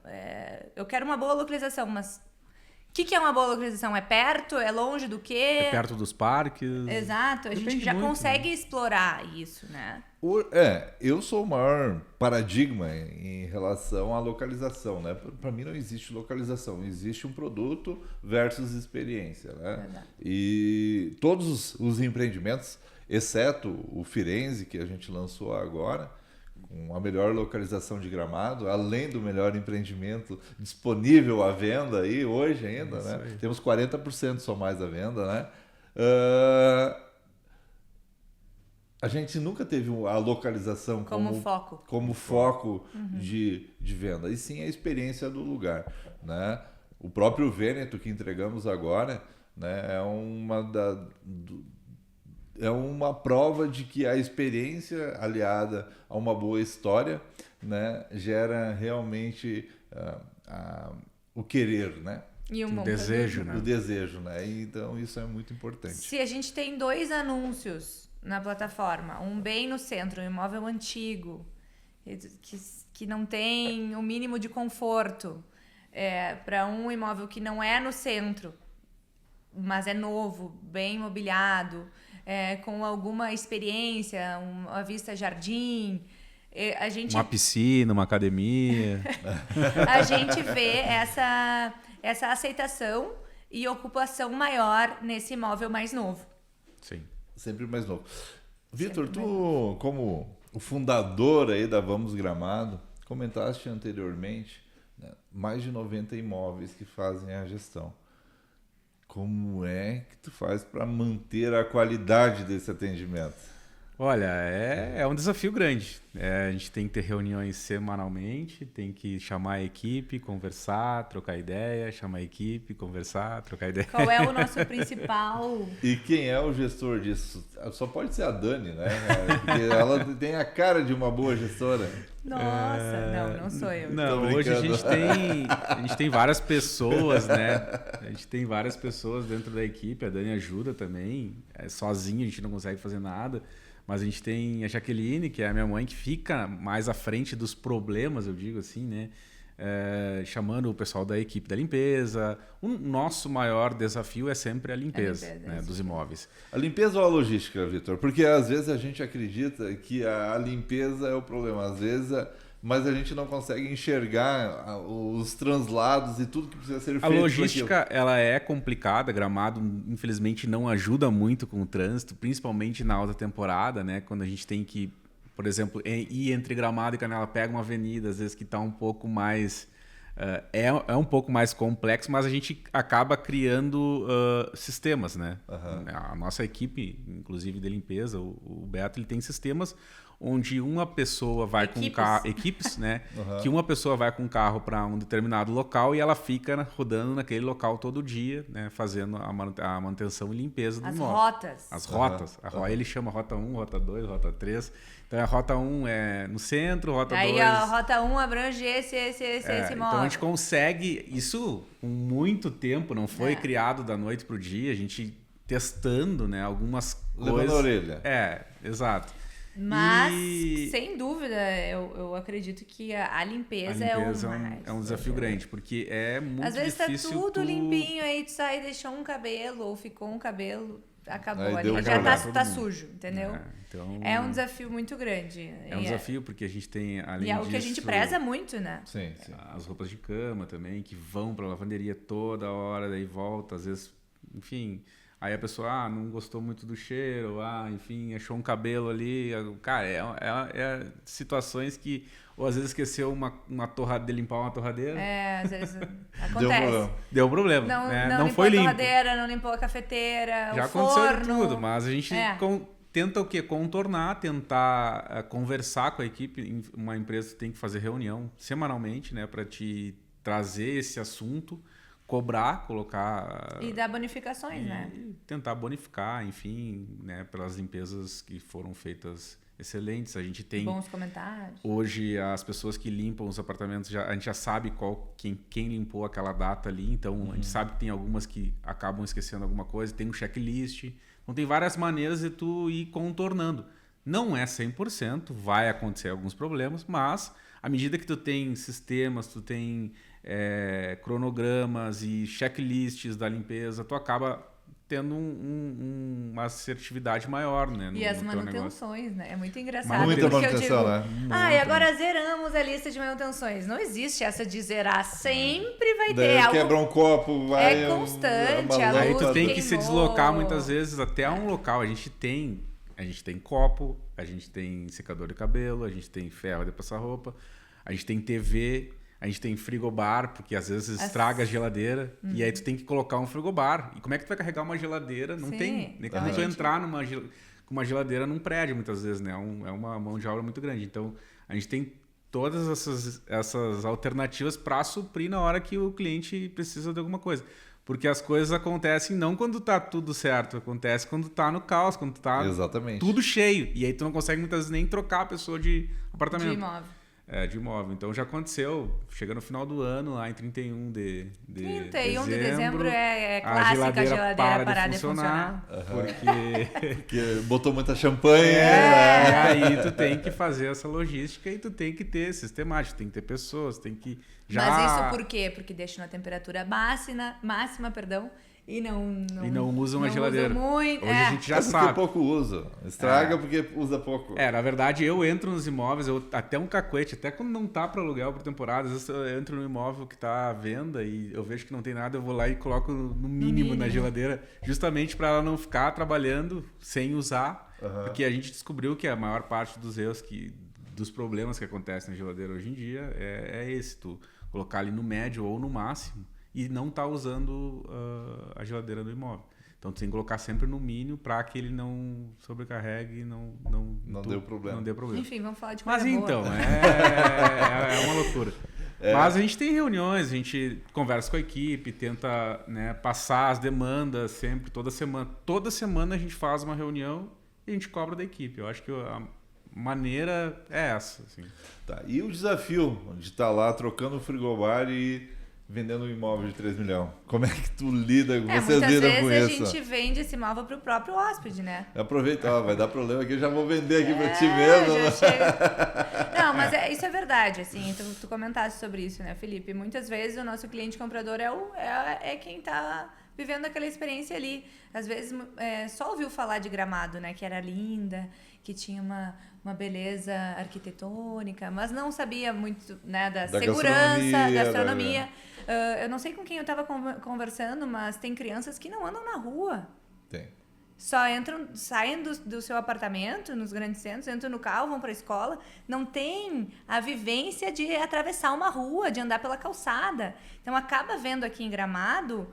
Eu quero uma boa localização, mas o que é uma boa localização? É perto? É longe do quê? É perto dos parques? Exato. A gente já consegue explorar isso, né? Eu sou o maior paradigma em relação à localização, né? Para mim não existe localização, existe um produto versus experiência, né? Verdade. E todos os empreendimentos, exceto o Firenze, que a gente lançou agora, com a melhor localização de Gramado, além do melhor empreendimento disponível à venda aí hoje ainda, isso, né? Aí. Temos 40% só mais à venda, né? A gente nunca teve a localização como foco de venda, e sim a experiência do lugar, né? O próprio Vêneto que entregamos agora, né, é uma prova de que a experiência aliada a uma boa história, né, gera realmente o querer, né? E o desejo, né? O desejo, né? Então isso é muito importante. Se a gente tem 2 anúncios na plataforma, um bem no centro, um imóvel antigo, que não tem o mínimo de conforto, para um imóvel que não é no centro, mas é novo, bem mobiliado, com alguma experiência, uma vista jardim, uma piscina, uma academia. A gente vê essa aceitação e ocupação maior nesse imóvel mais novo. Sim. Sempre mais novo. Vitor, tu, como o fundador aí da Vamos Gramado, comentaste anteriormente, né, mais de 90 imóveis que fazem a gestão. Como é que tu faz para manter a qualidade desse atendimento? Olha, é um desafio grande. A gente tem que ter reuniões semanalmente, tem que chamar a equipe, conversar, trocar ideia, chamar a equipe, conversar, trocar ideia. Qual é o nosso principal... E quem é o gestor disso? Só pode ser a Dani, né? Porque ela tem a cara de uma boa gestora. Nossa, não sou eu. Não, hoje a gente tem várias pessoas, né? A gente tem várias pessoas dentro da equipe, a Dani ajuda também. Sozinho a gente não consegue fazer nada. Mas a gente tem a Jaqueline, que é a minha mãe, que fica mais à frente dos problemas, eu digo assim, né? Chamando o pessoal da equipe da limpeza. O nosso maior desafio é sempre a limpeza, né, dos imóveis. A limpeza ou a logística, Vitor? Porque às vezes a gente acredita que a limpeza é o problema. Às vezes... mas a gente não consegue enxergar os translados e tudo que precisa ser feito. A logística, ela é complicada. Gramado, infelizmente, não ajuda muito com o trânsito, principalmente na alta temporada, né? Quando a gente tem que, por exemplo, ir entre Gramado e Canela, pega uma avenida, às vezes que está um pouco mais... É um pouco mais complexo, mas a gente acaba criando sistemas, né? Uhum. A nossa equipe, inclusive de limpeza, o Beto, ele tem sistemas onde uma pessoa vai com carro, equipes, né? Uhum. Que uma pessoa vai com o carro para um determinado local e ela fica rodando naquele local todo dia, né? Fazendo a manutenção e limpeza do imóvel. As rotas. Uhum. Ele chama rota 1, rota 2, rota 3. Então a rota 1 é no centro, rota 2... Aí a rota 1 abrange esse imóvel. Então a gente consegue... Isso com muito tempo, não foi criado da noite para o dia. A gente testando, né? Algumas coisas... Levando a orelha. Exato. Mas, sem dúvida, eu acredito que a limpeza é um desafio grande, porque é muito difícil. Às vezes tá tudo limpinho, aí tu sai e deixou um cabelo, ou ficou um cabelo, acabou ali, já tá sujo, entendeu? Então, é um desafio muito grande. É um desafio, porque a gente tem, além disso... E é o que a gente preza muito, né? Sim. As roupas de cama também, que vão pra lavanderia toda hora, daí volta, às vezes, enfim... Aí a pessoa, não gostou muito do cheiro, enfim, achou um cabelo ali. Cara, é situações que... Ou às vezes esqueceu uma torradeira, de limpar uma torradeira. Às vezes acontece. Deu problema. Não foi limpo. Não limpou a torradeira, não limpou a cafeteira, já o forno. Já aconteceu de tudo, mas a gente tenta o quê? Contornar, tentar conversar com a equipe. Uma empresa tem que fazer reunião semanalmente, né, para te trazer esse assunto, cobrar, colocar... E dar bonificações, né? Tentar bonificar, enfim, né, pelas limpezas que foram feitas excelentes. A gente tem... Bons comentários. Hoje, as pessoas que limpam os apartamentos, a gente já sabe quem limpou aquela data ali. Então, a gente sabe que tem algumas que acabam esquecendo alguma coisa. Tem um checklist. Então, tem várias maneiras de tu ir contornando. Não é 100%, vai acontecer alguns problemas, mas à medida que tu tem sistemas, tu tem cronogramas e checklists da limpeza, tu acaba tendo uma assertividade maior, né? E as manutenções, né? É muito engraçado. Muita manutenção, né? E agora zeramos a lista de manutenções. Não existe essa de zerar. Sempre vai ter algo... Quebra um copo, vai... É constante. Aí tu tem que se deslocar muitas vezes até um local. A gente tem copo, a gente tem secador de cabelo, a gente tem ferro de passar roupa, a gente tem TV... A gente tem frigobar, porque às vezes estraga a geladeira. E aí tu tem que colocar um frigobar. E como é que tu vai carregar uma geladeira? Não tem. Nem como tu entrar com uma geladeira num prédio, muitas vezes, né? É uma mão de obra muito grande. Então, a gente tem todas essas alternativas para suprir na hora que o cliente precisa de alguma coisa. Porque as coisas acontecem não quando tá tudo certo, acontece quando tá no caos, quando tá tudo cheio. E aí tu não consegue muitas vezes nem trocar a pessoa de apartamento. De imóvel. de imóvel. Então já aconteceu, chega no final do ano, lá em 31 de dezembro é clássica a geladeira parar de funcionar. Porque botou muita champanhe. E aí tu tem que fazer essa logística e tu tem que ter sistemático, tem que ter pessoas, tem que Mas isso por quê? Porque deixa na temperatura máxima, e não usam a geladeira. Muito. Hoje a gente já sabe. Porque pouco usa. Estraga porque usa pouco. Na verdade, eu entro nos imóveis, até um cacuete, até quando não tá para aluguel por temporada, às vezes eu entro no imóvel que tá à venda e eu vejo que não tem nada, eu vou lá e coloco no mínimo na geladeira, justamente para ela não ficar trabalhando sem usar, porque a gente descobriu que a maior parte dos erros, dos problemas que acontecem na geladeira hoje em dia é esse, tu colocar ali no médio ou no máximo e não tá usando a geladeira do imóvel. Então, tu tem que colocar sempre no mínimo para que ele não sobrecarregue e não dê problema. Enfim, vamos falar de coisa boa. Mas então, é uma loucura. Mas a gente tem reuniões, a gente conversa com a equipe, tenta, né, passar as demandas sempre, toda semana. Toda semana a gente faz uma reunião e a gente cobra da equipe. Eu acho que a maneira é essa. Assim. Tá. E o desafio de estar lá trocando o frigobar e vendendo um imóvel de 3 milhões. Como é que tu lida, vocês lidam com isso? Muitas vezes a gente vende esse imóvel para o próprio hóspede, né? Aproveita, vai dar problema aqui, eu já vou vender aqui para ti mesmo. Não, mas isso é verdade, assim, tu comentaste sobre isso, né, Felipe? Muitas vezes o nosso cliente comprador é quem está vivendo aquela experiência ali. Às vezes só ouviu falar de Gramado, né, que era linda, que tinha uma beleza arquitetônica, mas não sabia muito, né, da segurança, gastronomia. Eu não sei com quem eu estava conversando, mas tem crianças que não andam na rua. Tem. Saem do seu apartamento, nos grandes centros, entram no carro, vão para a escola. Não tem a vivência de atravessar uma rua, de andar pela calçada. Então, acaba vendo aqui em Gramado,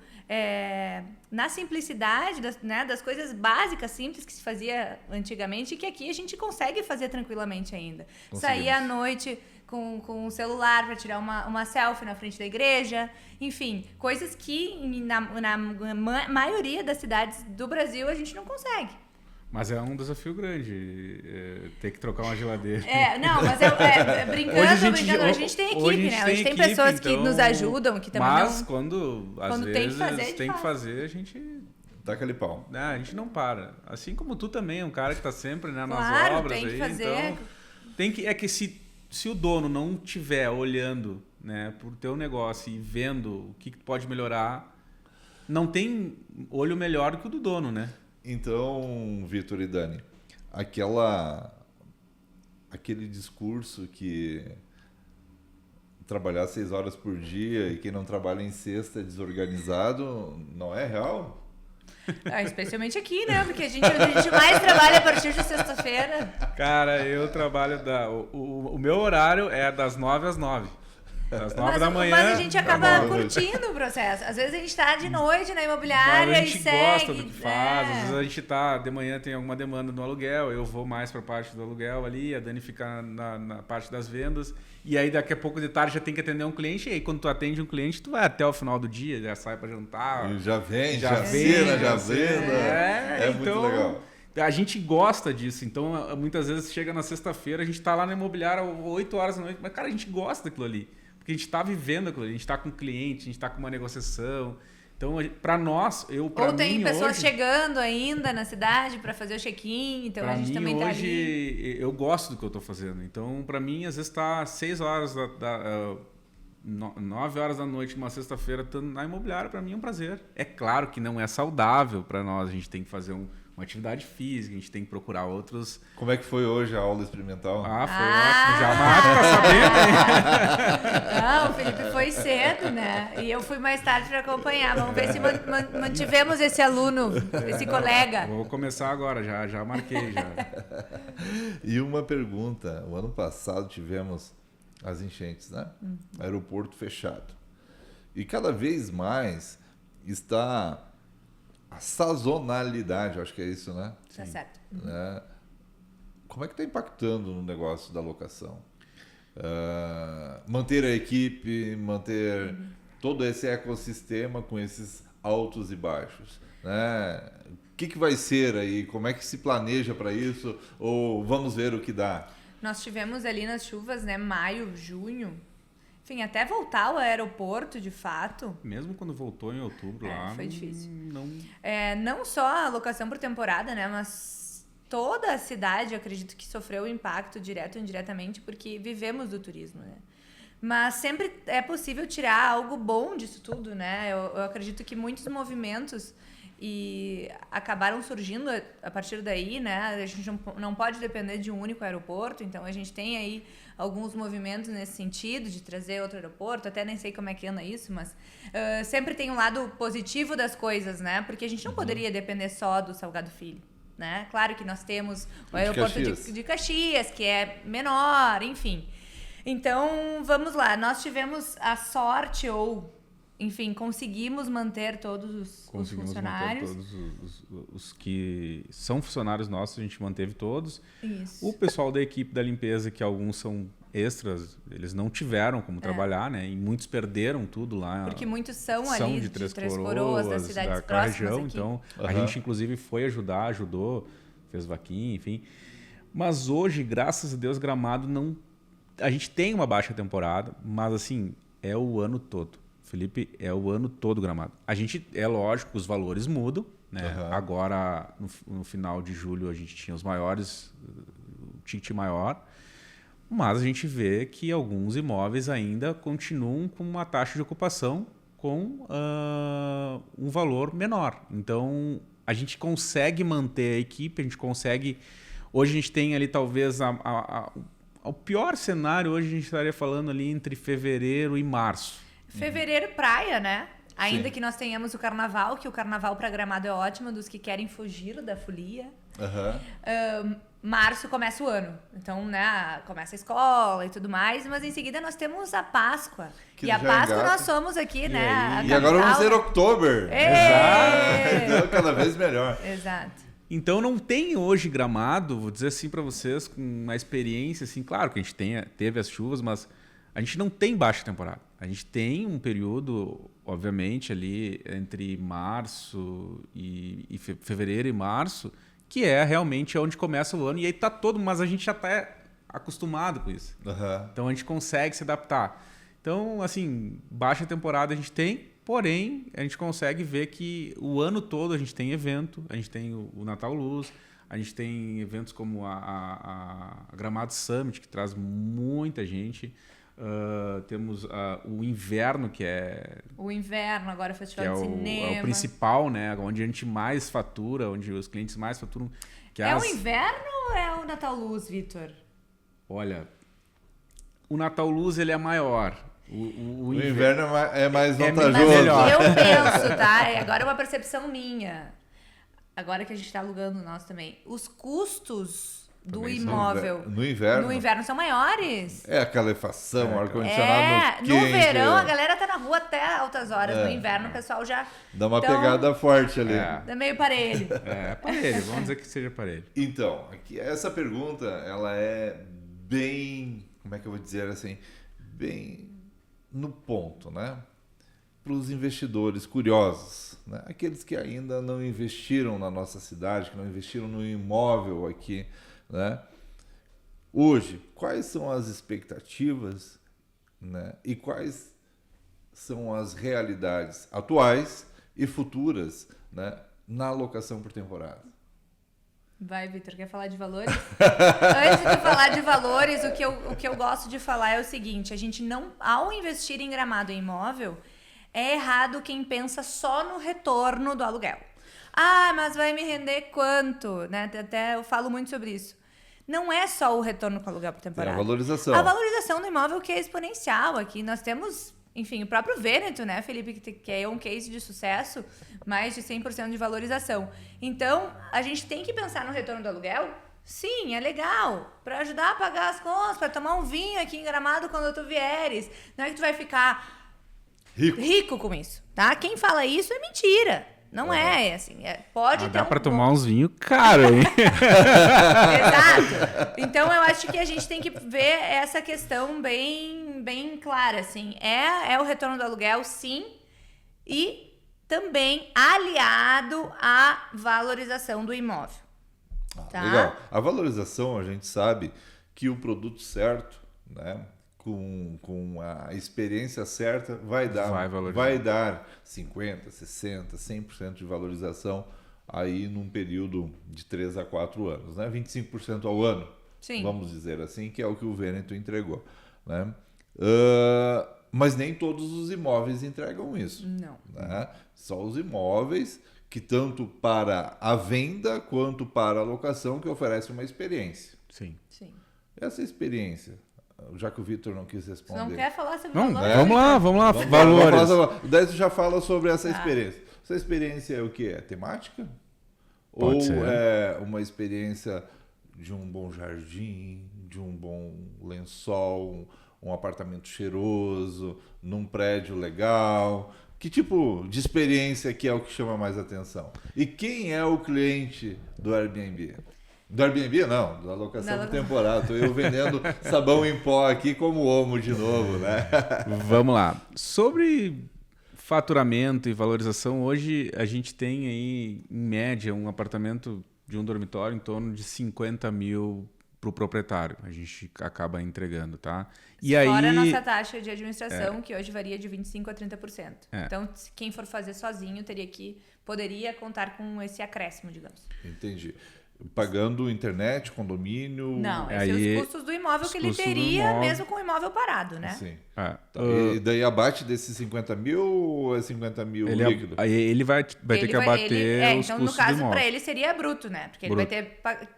na simplicidade das coisas básicas, simples que se fazia antigamente e que aqui a gente consegue fazer tranquilamente ainda. Sair à noite com o celular para tirar uma selfie na frente da igreja, enfim, coisas que na maioria das cidades do Brasil a gente não consegue. Mas é um desafio grande, ter que trocar uma geladeira. Brincando, a gente tem equipe, né? A gente tem pessoas então, que nos ajudam, que também mas quando às vezes tem que fazer, a gente... Dá aquele pau. A gente não para. Assim como tu também, um cara que tá sempre, né, nas obras tem que aí. Fazer. Então, se o dono não estiver olhando, né, pro teu negócio e vendo o que pode melhorar, não tem olho melhor que o do dono, né? Então, Vitor e Dani, aquele discurso que trabalhar 6 horas por dia e quem não trabalha em sexta é desorganizado, não é real? Especialmente aqui, né? Porque a gente mais trabalha a partir de sexta-feira. Cara, eu trabalho o meu horário é das 9 às 9. Das 9 da manhã. Mas a gente acaba curtindo o processo. Às vezes a gente tá de noite na imobiliária e segue. A gente gosta do que faz. Às vezes a gente de manhã tem alguma demanda no aluguel, eu vou mais pra parte do aluguel ali, a Dani fica na parte das vendas. E aí daqui a pouco de tarde já tem que atender um cliente. E aí quando tu atende um cliente, tu vai até o final do dia, já sai pra jantar. E já vem, já cena. É muito então, legal. A gente gosta disso, então muitas vezes chega na sexta-feira, a gente tá lá na imobiliária 8 horas da noite, mas cara, a gente gosta daquilo ali. Porque a gente está vivendo aquilo, a gente está com cliente, a gente está com uma negociação. Então, para nós, Ou tem pessoas chegando ainda na cidade para fazer o check-in, então a gente também está ali. Hoje, eu gosto do que eu estou fazendo. Então, para mim, às vezes está 6 horas, 9 horas da noite, numa sexta-feira, na imobiliária, para mim é um prazer. É claro que não é saudável para nós, a gente tem que fazer uma atividade física, a gente tem que procurar outros... Como é que foi hoje a aula experimental? Foi ótimo, já tá sabendo. Não, o Felipe foi cedo, né? E eu fui mais tarde para acompanhar. Vamos ver se mantivemos esse aluno, esse colega. Vou começar agora, já marquei. Já. E uma pergunta, o ano passado tivemos as enchentes, né? Aeroporto fechado. E cada vez mais está... A sazonalidade, acho que é isso, né? Tá certo. Como é que está impactando no negócio da locação? Manter a equipe, manter todo esse ecossistema com esses altos e baixos, né? O que vai ser aí? Como é que se planeja para isso? Ou vamos ver o que dá? Nós tivemos ali nas chuvas, né, maio, junho, enfim, até voltar ao aeroporto, de fato. Mesmo quando voltou em outubro lá, foi difícil. Não só a locação por temporada, né, mas toda a cidade, eu acredito que sofreu impacto direto ou indiretamente, porque vivemos do turismo, né. Mas sempre é possível tirar algo bom disso tudo, né? Eu acredito que muitos movimentos acabaram surgindo a partir daí, né? A gente não pode depender de um único aeroporto, então a gente tem aí alguns movimentos nesse sentido, de trazer outro aeroporto, até nem sei como é que anda isso, mas sempre tem um lado positivo das coisas, né? Porque a gente não poderia depender só do Salgado Filho, né? Claro que nós temos o aeroporto de Caxias, que é menor, enfim. Então, vamos lá. Nós tivemos a sorte enfim, conseguimos manter todos os funcionários. Manter todos os que são funcionários nossos, a gente manteve todos. Isso. O pessoal da equipe da limpeza, que alguns são extras, eles não tiveram como trabalhar, né? E muitos perderam tudo lá. Porque muitos são ali de Três Coroas, das cidades próximas região. Aqui. Então, a gente inclusive foi ajudou, fez vaquinha, enfim. Mas hoje, graças a Deus, Gramado não... A gente tem uma baixa temporada, mas assim, é o ano todo. Felipe, é o ano todo Gramado. A gente, é lógico, os valores mudam, né? Agora, no final de julho, a gente tinha os maiores, o ticket maior, mas a gente vê que alguns imóveis ainda continuam com uma taxa de ocupação com um valor menor. Então, a gente consegue manter a equipe, a gente consegue... Hoje a gente tem ali talvez o pior cenário, hoje a gente estaria falando ali entre fevereiro e março. Fevereiro, praia, né? Ainda que nós tenhamos o carnaval, que o carnaval para Gramado é ótimo, dos que querem fugir da folia. Março começa o ano. Então, né, começa a escola e tudo mais, mas em seguida nós temos a Páscoa. E a Páscoa nós somos aqui, né? E agora vamos ter Outubro. Exato. Cada vez melhor. Exato. Então não tem hoje Gramado, vou dizer assim para vocês, com uma experiência, assim, claro que a gente teve as chuvas, mas a gente não tem baixa temporada. A gente tem um período, obviamente, ali entre março e fevereiro e março, que é realmente onde começa o ano, e aí tá todo, mas a gente já está acostumado com isso. Então a gente consegue se adaptar. Então, assim, baixa temporada a gente tem, porém, a gente consegue ver que o ano todo a gente tem evento, a gente tem o Natal Luz, a gente tem eventos como a Gramado Summit, que traz muita gente. Temos o inverno, que é... O inverno, agora o Festival de Cinema. É o principal, né? Onde a gente mais fatura, onde os clientes mais faturam. O inverno ou é o Natal Luz, Vitor? Olha, o Natal Luz ele é maior. O inverno é mais vantajoso. Eu penso, tá? Agora é uma percepção minha. Agora que a gente está alugando nós também. Os custos do imóvel no inverno são maiores. É a calefação, o ar-condicionado no verão a galera tá na rua até altas horas. No inverno o pessoal já... Dá uma pegada forte ali. Dá meio parelho. Parelho, vamos dizer que seja parelho. Então, aqui, essa pergunta, ela é bem... Como é que eu vou dizer assim? Bem no ponto, né? Para os investidores curiosos, né? Aqueles que ainda não investiram na nossa cidade, que não investiram no imóvel aqui, né? Hoje, quais são as expectativas, né? E quais são as realidades atuais e futuras, né? Na locação por temporada? Vai, Vitor, quer falar de valores? Antes de falar de valores, o que eu gosto de falar é o seguinte: a gente não, ao investir em Gramado em imóvel, é errado quem pensa só no retorno do aluguel. Ah, mas vai me render quanto? Né? Até eu falo muito sobre isso. Não é só o retorno com o aluguel por temporada. É a valorização. A valorização do imóvel que é exponencial aqui. Nós temos, enfim, o próprio Vêneto, né, Felipe, que é um case de sucesso, mais de 100% de valorização. Então, a gente tem que pensar no retorno do aluguel. Sim, é legal, para ajudar a pagar as contas, para tomar um vinho aqui em Gramado quando tu vieres. Não é que tu vai ficar rico com isso, tá? Quem fala isso é mentira. Não é assim, pode ter dá para tomar uns vinhos caros, hein? Exato. Então eu acho que a gente tem que ver essa questão bem clara, assim. É o retorno do aluguel, sim, e também aliado à valorização do imóvel. Tá? Legal. A valorização, a gente sabe que o produto certo, né, com a experiência certa, vai dar 50%, 60%, 100% de valorização aí num período de 3 a 4 anos, né? 25% ao ano, Sim. Vamos dizer assim, que é o que o Veneto entregou, né? Mas nem todos os imóveis entregam isso. Não. Né? Só os imóveis que tanto para a venda quanto para a locação que oferecem uma experiência. Sim. Essa experiência, já que o Vitor não quis responder. Você não quer falar sobre valores? Vamos lá, valores. Daí tu já fala sobre essa experiência. Essa experiência é o quê? É temática? Ou é uma experiência de um bom jardim, de um bom lençol, um apartamento cheiroso, num prédio legal? Que tipo de experiência que é o que chama mais atenção? E quem é o cliente do Airbnb? Do Airbnb não, da locação de temporada. Estou eu vendendo sabão em pó aqui como Omo de novo, né? Vamos lá. Sobre faturamento e valorização, hoje a gente tem aí, em média, um apartamento de um dormitório em torno de 50 mil para o proprietário. A gente acaba entregando, tá? E fora a nossa taxa de administração, que hoje varia de 25% a 30%. Então, quem for fazer sozinho poderia contar com esse acréscimo, digamos. Entendi. Pagando internet, condomínio... Não, esses são os custos do imóvel que ele teria mesmo com o imóvel parado, né? Sim. E daí abate desses 50 mil ou é 50 mil líquido? Aí ele vai ter que abater os então, custos no caso, do para ele seria bruto, né? Porque ele vai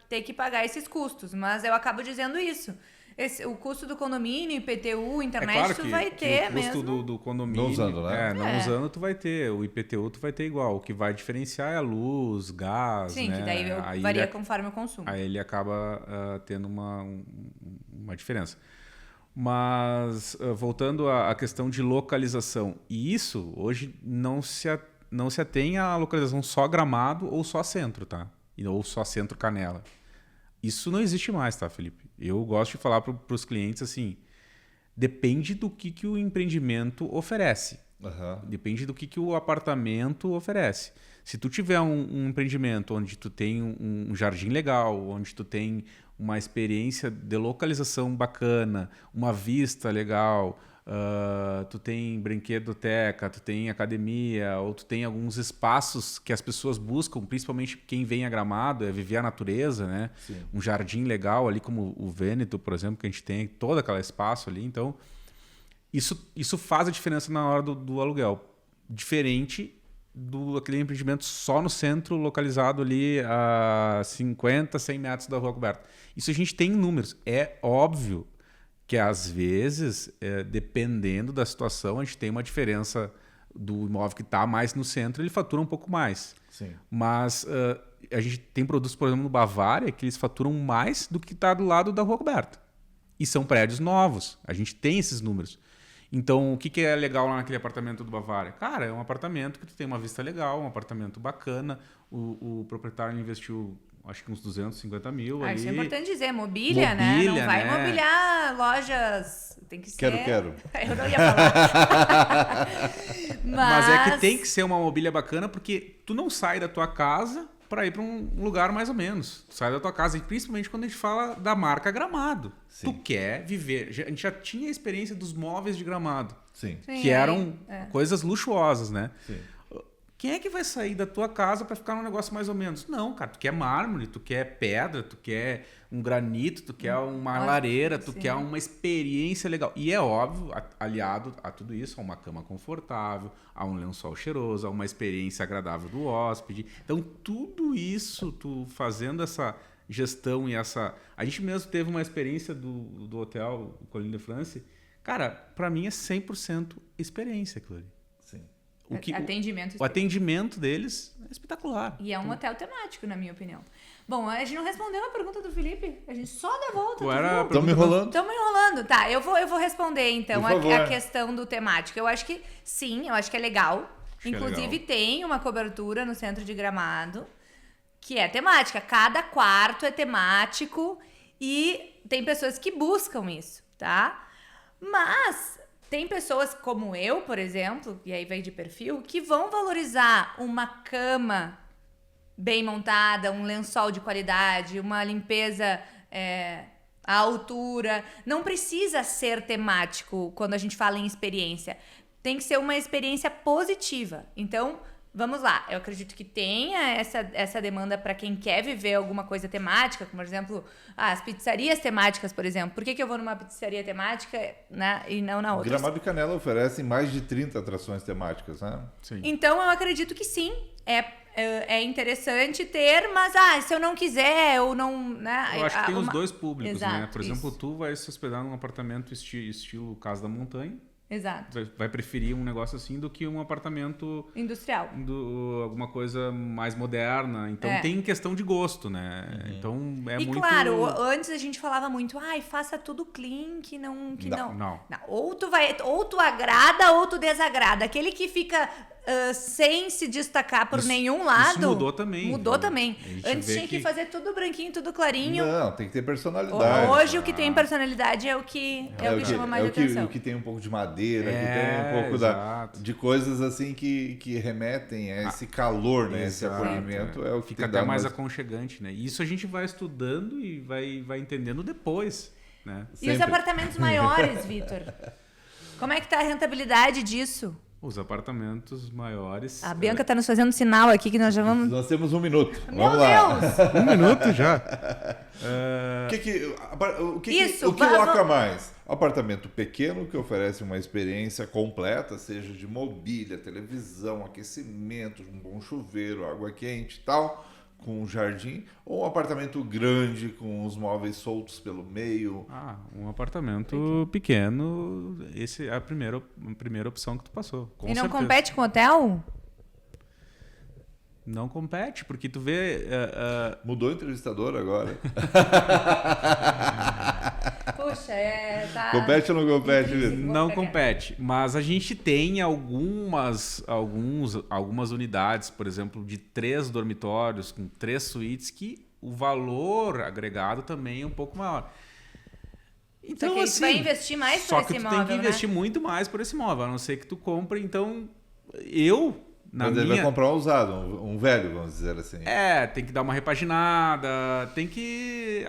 ter que pagar esses custos. Mas eu acabo dizendo isso. O custo do condomínio, IPTU, internet, claro tu vai ter o mesmo. custo do condomínio... Não usando, né? Não usando, tu vai ter. O IPTU tu vai ter igual. O que vai diferenciar é a luz, gás, Sim, né? que daí varia conforme o consumo. Aí ele acaba tendo uma diferença. Mas, voltando à questão de localização. E isso, hoje, não se atém à localização só Gramado ou só centro, tá? Ou só centro Canela. Isso não existe mais, tá, Felipe? Eu gosto de falar para os clientes assim, depende do que o empreendimento oferece. Depende do que o apartamento oferece. Se tu tiver um empreendimento onde tu tem um jardim legal, onde tu tem uma experiência de localização bacana, uma vista legal, tu tem brinquedoteca, tu tem academia, ou tu tem alguns espaços que as pessoas buscam, principalmente quem vem a Gramado, é viver a natureza, né? Sim. Um jardim legal ali como o Vêneto, por exemplo, que a gente tem todo aquele espaço ali. Então, isso faz a diferença na hora do aluguel. Diferente aquele empreendimento só no centro, localizado ali a 50, 100 metros da rua coberta. Isso a gente tem em números. É óbvio que às vezes, dependendo da situação, a gente tem uma diferença do imóvel que está mais no centro, ele fatura um pouco mais. Sim. Mas a gente tem produtos, por exemplo, no Bavária, que eles faturam mais do que está do lado da rua coberta. E são prédios novos. A gente tem esses números. Então, o que é legal lá naquele apartamento do Bavária? Cara, é um apartamento que tu tem uma vista legal, um apartamento bacana. O proprietário investiu... acho que uns 250 mil ali. Isso é importante dizer, mobília, né? Não vai mobiliar lojas, tem que ser... Quero. Eu não ia falar. Mas é que tem que ser uma mobília bacana, porque tu não sai da tua casa para ir para um lugar mais ou menos. Tu sai da tua casa, e principalmente quando a gente fala da marca Gramado. Sim. Tu quer viver... A gente já tinha a experiência dos móveis de Gramado. Sim. Que eram coisas luxuosas, né? Sim. Quem é que vai sair da tua casa para ficar num negócio mais ou menos? Não, cara, tu quer mármore, tu quer pedra, tu quer um granito, tu quer uma lareira, tu quer uma experiência legal. E é óbvio, aliado a tudo isso, a uma cama confortável, a um lençol cheiroso, a uma experiência agradável do hóspede. Então, tudo isso, tu fazendo essa gestão e essa... A gente mesmo teve uma experiência do hotel Colline de France. Cara, para mim é 100% experiência aquilo ali. Sim. O atendimento deles é espetacular. E é um hotel temático, na minha opinião. Bom, a gente não respondeu a pergunta do Felipe. A gente só dá volta. Estamos enrolando. Estamos enrolando. Tá, eu vou responder, então, a questão do temático. Eu acho que sim, eu acho que é legal. Inclusive, tem uma cobertura no centro de Gramado que é temática. Cada quarto é temático e tem pessoas que buscam isso, tá? Mas... tem pessoas como eu, por exemplo, e aí vem de perfil, que vão valorizar uma cama bem montada, um lençol de qualidade, uma limpeza a altura. Não precisa ser temático quando a gente fala em experiência. Tem que ser uma experiência positiva. Então, vamos lá. Eu acredito que tenha essa demanda para quem quer viver alguma coisa temática, como, por exemplo, as pizzarias temáticas, por exemplo. Por que eu vou numa pizzaria temática, né, e não na outra? Gramado e Canela oferecem mais de 30 atrações temáticas, né? Sim. Então, eu acredito que sim. É interessante ter, mas se eu não quiser, eu não... Né, eu acho que tem os dois públicos, Exato, né? Por exemplo, tu vai se hospedar num apartamento estilo Casa da Montanha. Exato. Vai preferir um negócio assim do que um apartamento... industrial. Alguma coisa mais moderna. Então, tem questão de gosto, né? Uhum. Então, e muito... claro, antes a gente falava muito, faça tudo clean, que não. Não. Ou tu agrada ou tu desagrada. Aquele que fica sem se destacar por nenhum lado. Isso mudou também. Mudou também. Antes tinha que fazer tudo branquinho, tudo clarinho. Não, tem que ter personalidade. Hoje o que tem personalidade é o que chama mais atenção. O que tem um pouco de madeira, que tem um pouco de coisas assim que remetem a esse calor, né? Esse acolhimento é o que fica até mais aconchegante, né? Isso a gente vai estudando e vai entendendo depois, né? E os apartamentos maiores, Vitor? Como é que tá a rentabilidade disso? Os apartamentos maiores... A Bianca tá nos fazendo sinal aqui que nós já vamos... Nós temos 1 minuto. Meu Deus! 1 minuto já? O que loca mais? Apartamento pequeno que oferece uma experiência completa, seja de mobília, televisão, aquecimento, um bom chuveiro, água quente e tal, com um jardim, ou um apartamento grande com os móveis soltos pelo meio? Um apartamento pequeno, esse é a primeira opção que tu passou. E não compete com hotel? Não compete, porque tu vê... Mudou o entrevistador agora. Puxa, tá... Compete ou não compete, Vitor? Não compete, mas a gente tem algumas unidades, por exemplo, de 3 dormitórios, com 3 suítes, que o valor agregado também é um pouco maior. Então, assim, tu vai investir mais por esse imóvel, Só que tu tem que investir muito mais por esse imóvel, a não ser que tu compre. Então, Mas ele vai comprar um usado, um velho, vamos dizer assim. Tem que dar uma repaginada,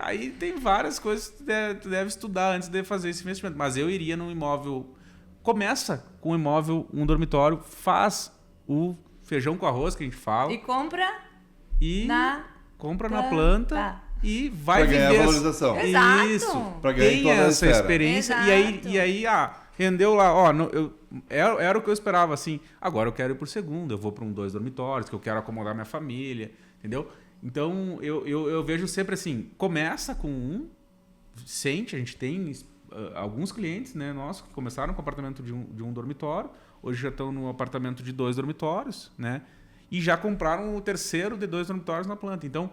aí tem várias coisas que tu deve estudar antes de fazer esse investimento. Mas eu iria num imóvel... Começa com um imóvel, um dormitório, faz o feijão com arroz que a gente fala. E compra na planta e vai viver... Pra ganhar a valorização. Exato. Isso. Pra ganhar tem essa experiência. Exato. E aí, rendeu lá, era o que eu esperava, assim, agora eu quero ir pro segundo, eu vou para 2 dormitórios, que eu quero acomodar minha família, entendeu? Então, eu vejo sempre assim, começa com a gente tem alguns clientes, né, nossos, que começaram com o apartamento de um dormitório, hoje já estão no apartamento de 2 dormitórios, né, e já compraram o terceiro de 2 dormitórios na planta. Então,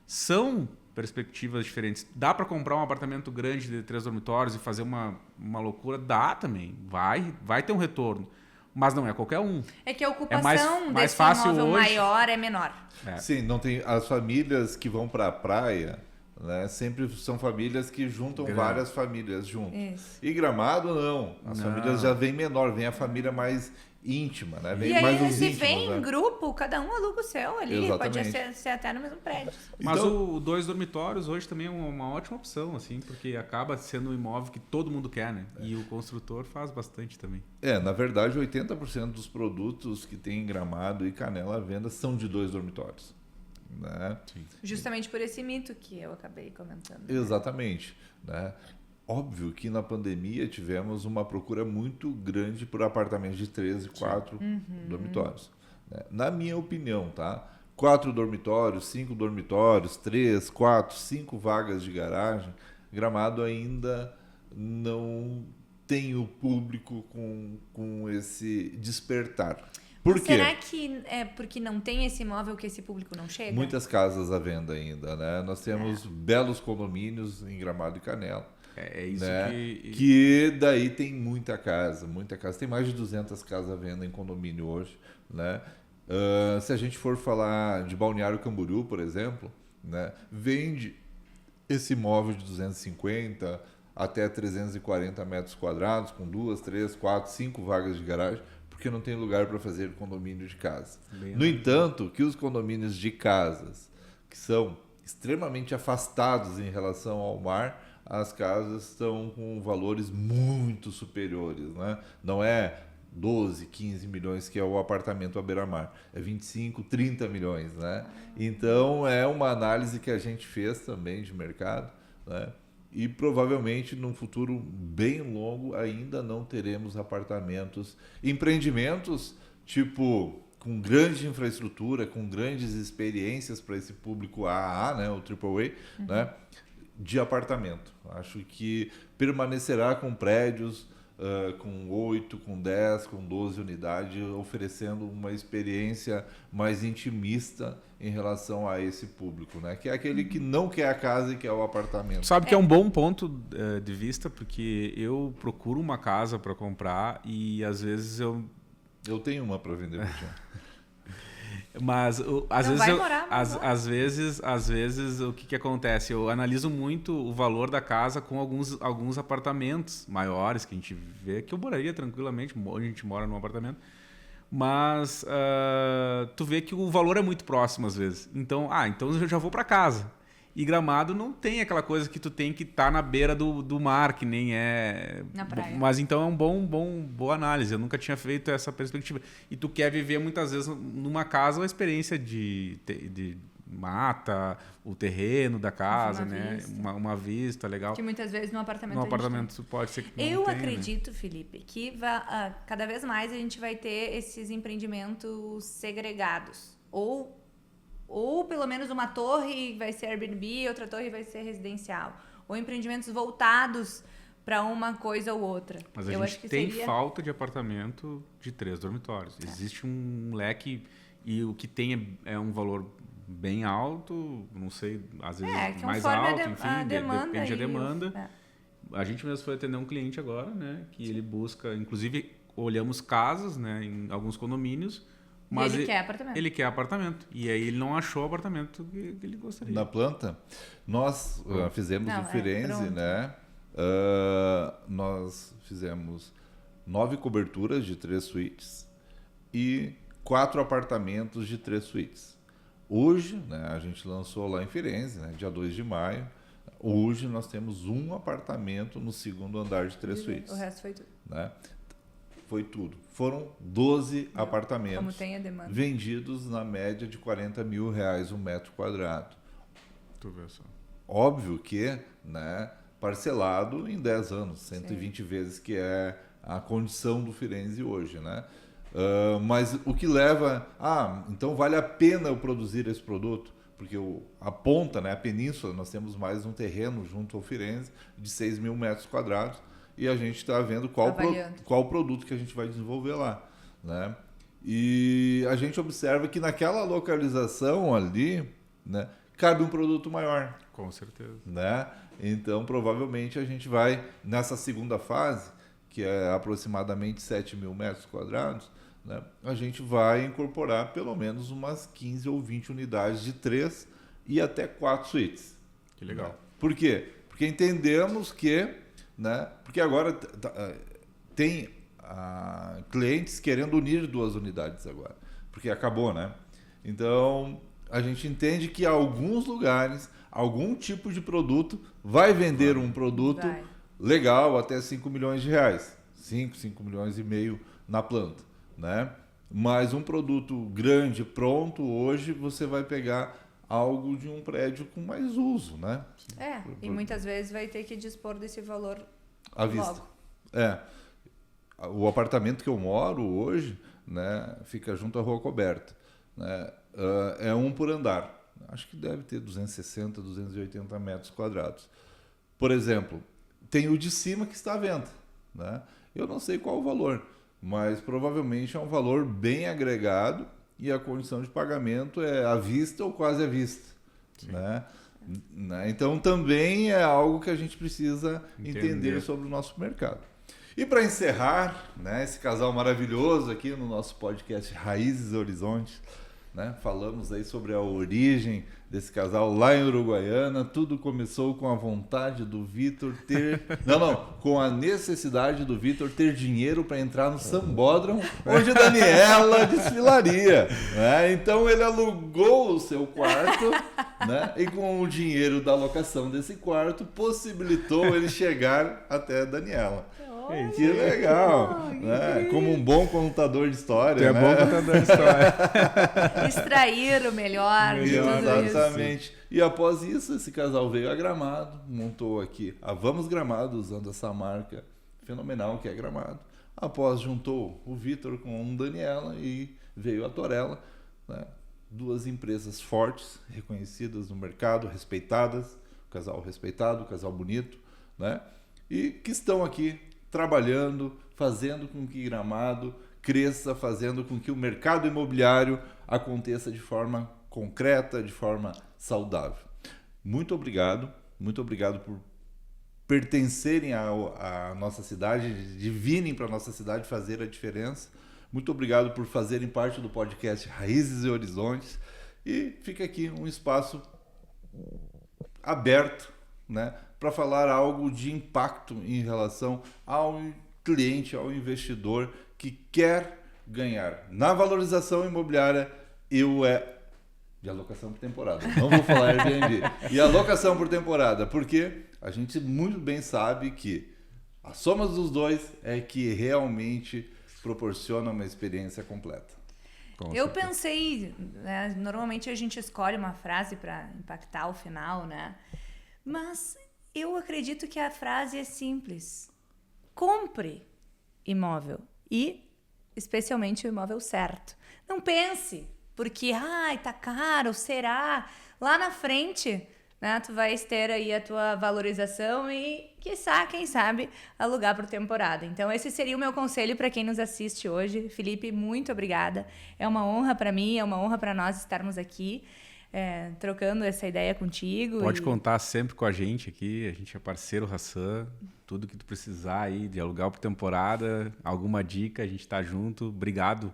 são perspectivas diferentes. Dá para comprar um apartamento grande de 3 dormitórios e fazer uma loucura? Dá também. Vai ter um retorno. Mas não é qualquer um. É que a ocupação mais desse fácil imóvel hoje, maior é menor. Sim, não tem as famílias que vão para a praia, né, sempre são famílias que juntam várias famílias junto. Isso. E Gramado não. As famílias já vêm menor, vem a família mais íntima, né? Vem E aí, mais os se íntimos, vem né? em grupo, cada um aluga o seu ali. Exatamente. Pode ser até no mesmo prédio. Mas o 2 dormitórios hoje também é uma ótima opção, assim, porque acaba sendo um imóvel que todo mundo quer, né? E o construtor faz bastante também. Na verdade, 80% dos produtos que tem em Gramado e Canela à venda são de 2 dormitórios. Né? Justamente por esse mito que eu acabei comentando. Exatamente. Né? Óbvio que na pandemia tivemos uma procura muito grande por apartamentos de 3 e 4 dormitórios. Né? Na minha opinião, tá? 4 dormitórios, 5 dormitórios, 3, 4, 5 vagas de garagem, Gramado ainda não tem o público com esse despertar. Por quê? Será que é porque não tem esse imóvel que esse público não chega? Muitas casas à venda ainda, né? Nós temos belos condomínios em Gramado e Canela. É isso, né? Que daí tem muita casa. Tem mais de 200 casas à venda em condomínio hoje, né? Se a gente for falar de Balneário Camboriú, por exemplo, né? Vende esse imóvel de 250 até 340 metros quadrados, com 2, 3, 4, 5 vagas de garagem, porque não tem lugar para fazer condomínio de casa. No entanto, que os condomínios de casas, que são extremamente afastados em relação ao mar, as casas estão com valores muito superiores, né? Não é 12, 15 milhões que é o apartamento à beira-mar, é 25, 30 milhões, né? Então é uma análise que a gente fez também de mercado, né? E provavelmente num futuro bem longo ainda não teremos apartamentos, empreendimentos tipo com grande infraestrutura, com grandes experiências para esse público AAA, né, o AAA, né, de apartamento. Acho que permanecerá com prédios com 8, com 10, com 12 unidades, oferecendo uma experiência mais intimista em relação a esse público, né? Que é aquele que não quer a casa e quer o apartamento. Sabe que é um bom ponto de vista, porque eu procuro uma casa para comprar e às vezes eu tenho uma para vender. Mas às vezes o que acontece? Eu analiso muito o valor da casa com alguns apartamentos maiores que a gente vê, que eu moraria tranquilamente, a gente mora num apartamento, mas tu vê que o valor é muito próximo às vezes. Então eu já vou para casa. E Gramado não tem aquela coisa que tu tem que estar na beira do mar, que nem é... Na praia. Mas então é um boa análise. Eu nunca tinha feito essa perspectiva. E tu quer viver muitas vezes numa casa uma experiência de mata, o terreno da casa, uma vista legal. Que muitas vezes no apartamento pode ser que não Eu tenha, acredito, né? Felipe, que cada vez mais a gente vai ter esses empreendimentos segregados. Ou pelo menos uma torre vai ser Airbnb, outra torre vai ser residencial. Ou empreendimentos voltados para uma coisa ou outra. Mas a gente tem falta de apartamento de 3 dormitórios. Existe um leque e o que tem é um valor bem alto, não sei, às vezes mais alto, enfim, depende da demanda. A gente mesmo foi atender um cliente agora, né, que ele busca, inclusive olhamos casas, né, em alguns condomínios, mas ele quer apartamento. Ele quer apartamento. E aí ele não achou o apartamento que ele gostaria. Na planta, nós fizemos o Firenze, né? Nós fizemos 9 coberturas de 3 suítes e 4 apartamentos de 3 suítes. Hoje, né, a gente lançou lá em Firenze, né, dia 2 de maio. Hoje nós temos um apartamento no 2º andar de 3 suítes. O resto foi tudo. Né? Foi tudo. Foram 12 apartamentos como tem a demanda, vendidos na média de R$40 mil o metro quadrado. Tu vê só. Óbvio que, né, parcelado em 10 anos, 120 vezes, que é a condição do Firenze hoje, né? Mas o que leva... então vale a pena eu produzir esse produto? Porque a ponta, né, a península, nós temos mais um terreno junto ao Firenze de 6 mil metros quadrados, e a gente está vendo qual produto que a gente vai desenvolver lá, né? E a gente observa que naquela localização ali, né, cabe um produto maior. Com certeza. Né? Então, provavelmente, a gente vai, nessa segunda fase, que é aproximadamente 7 mil metros quadrados, né, a gente vai incorporar pelo menos umas 15 ou 20 unidades de 3 e até 4 suítes. Que legal. Né? Por quê? Porque entendemos que... Né? Porque agora tem clientes querendo unir 2 unidades agora, porque acabou, né? Então, a gente entende que alguns lugares, algum tipo de produto vai vender um produto legal até 5 milhões de reais. 5 milhões e meio na planta, né? Mas um produto grande, pronto, hoje você vai pegar algo de um prédio com mais uso, né? E muitas vezes vai ter que dispor desse valor à vista. O apartamento que eu moro hoje, né, fica junto à Rua Coberta, né? É um por andar. Acho que deve ter 260, 280 metros quadrados. Por exemplo, tem o de cima que está à venda, né? Eu não sei qual o valor, mas provavelmente é um valor bem agregado e a condição de pagamento é à vista ou quase à vista, né? Então também é algo que a gente precisa entender sobre o nosso mercado. E para encerrar, né, esse casal maravilhoso aqui no nosso podcast Raízes e Horizontes, né? Falamos aí sobre a origem desse casal lá em Uruguaiana. Tudo começou com a vontade do Vitor ter... com a necessidade do Vitor ter dinheiro para entrar no Sambódromo, onde a Daniela desfilaria, né? Então ele alugou o seu quarto, né? E com o dinheiro da locação desse quarto possibilitou ele chegar até a Daniela. Que legal, né? Como um bom contador de história, né? Bom contador de história. Extrair o melhor de tudo isso. Exatamente. E após isso, esse casal veio a Gramado, montou aqui a Vamos Gramado, usando essa marca fenomenal que é Gramado. Após juntou o Vitor com a Daniela e veio a Torella, né? 2 empresas fortes, reconhecidas no mercado, respeitadas, casal respeitado, casal bonito, né? E que estão aqui trabalhando, fazendo com que Gramado cresça, fazendo com que o mercado imobiliário aconteça de forma concreta, de forma saudável. Muito obrigado por pertencerem à nossa cidade, de virem para a nossa cidade fazer a diferença. Muito obrigado por fazerem parte do podcast Raízes e Horizontes. E fica aqui um espaço aberto, né, para falar algo de impacto em relação ao cliente, ao investidor que quer ganhar na valorização imobiliária de alocação por temporada. Não vou falar Airbnb. E alocação por temporada, porque a gente muito bem sabe que a soma dos dois é que realmente proporciona uma experiência completa. Eu pensei, né, normalmente a gente escolhe uma frase para impactar o final, né? Mas eu acredito que a frase é simples. Compre imóvel e especialmente o imóvel certo. Não pense porque, tá caro, será? Lá na frente, né, tu vais ter aí a tua valorização e, quiçá, quem sabe, alugar por temporada. Então, esse seria o meu conselho para quem nos assiste hoje. Felipe, muito obrigada. É uma honra para mim, é uma honra para nós estarmos aqui, trocando essa ideia contigo. Pode contar sempre com a gente aqui, a gente é parceiro Hassan, tudo que tu precisar aí de alugar por temporada, alguma dica, a gente tá junto. Obrigado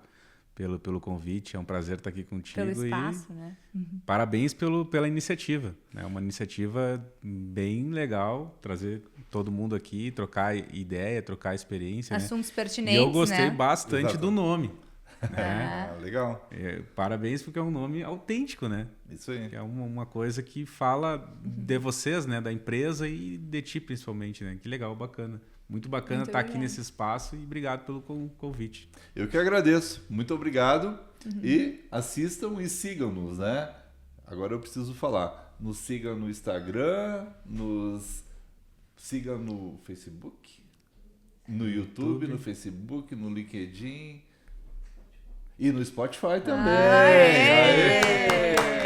pelo convite, é um prazer estar aqui contigo. Pelo espaço, né? Uhum. Parabéns pela iniciativa, é uma iniciativa bem legal, trazer todo mundo aqui, trocar ideia, trocar experiência. Assuntos, né, pertinentes, e eu gostei, né, bastante do nome. Legal. Parabéns, porque é um nome autêntico, né? Isso aí. É uma coisa que fala de vocês, né? Da empresa e de ti, principalmente, né? Que legal, bacana. Muito bacana estar aqui nesse espaço e obrigado pelo convite. Eu que agradeço. Muito obrigado. E assistam e sigam-nos, né? Agora eu preciso falar. Nos sigam no Instagram, nos sigam no Facebook, no YouTube, no Facebook, no LinkedIn e no Spotify também. Aê!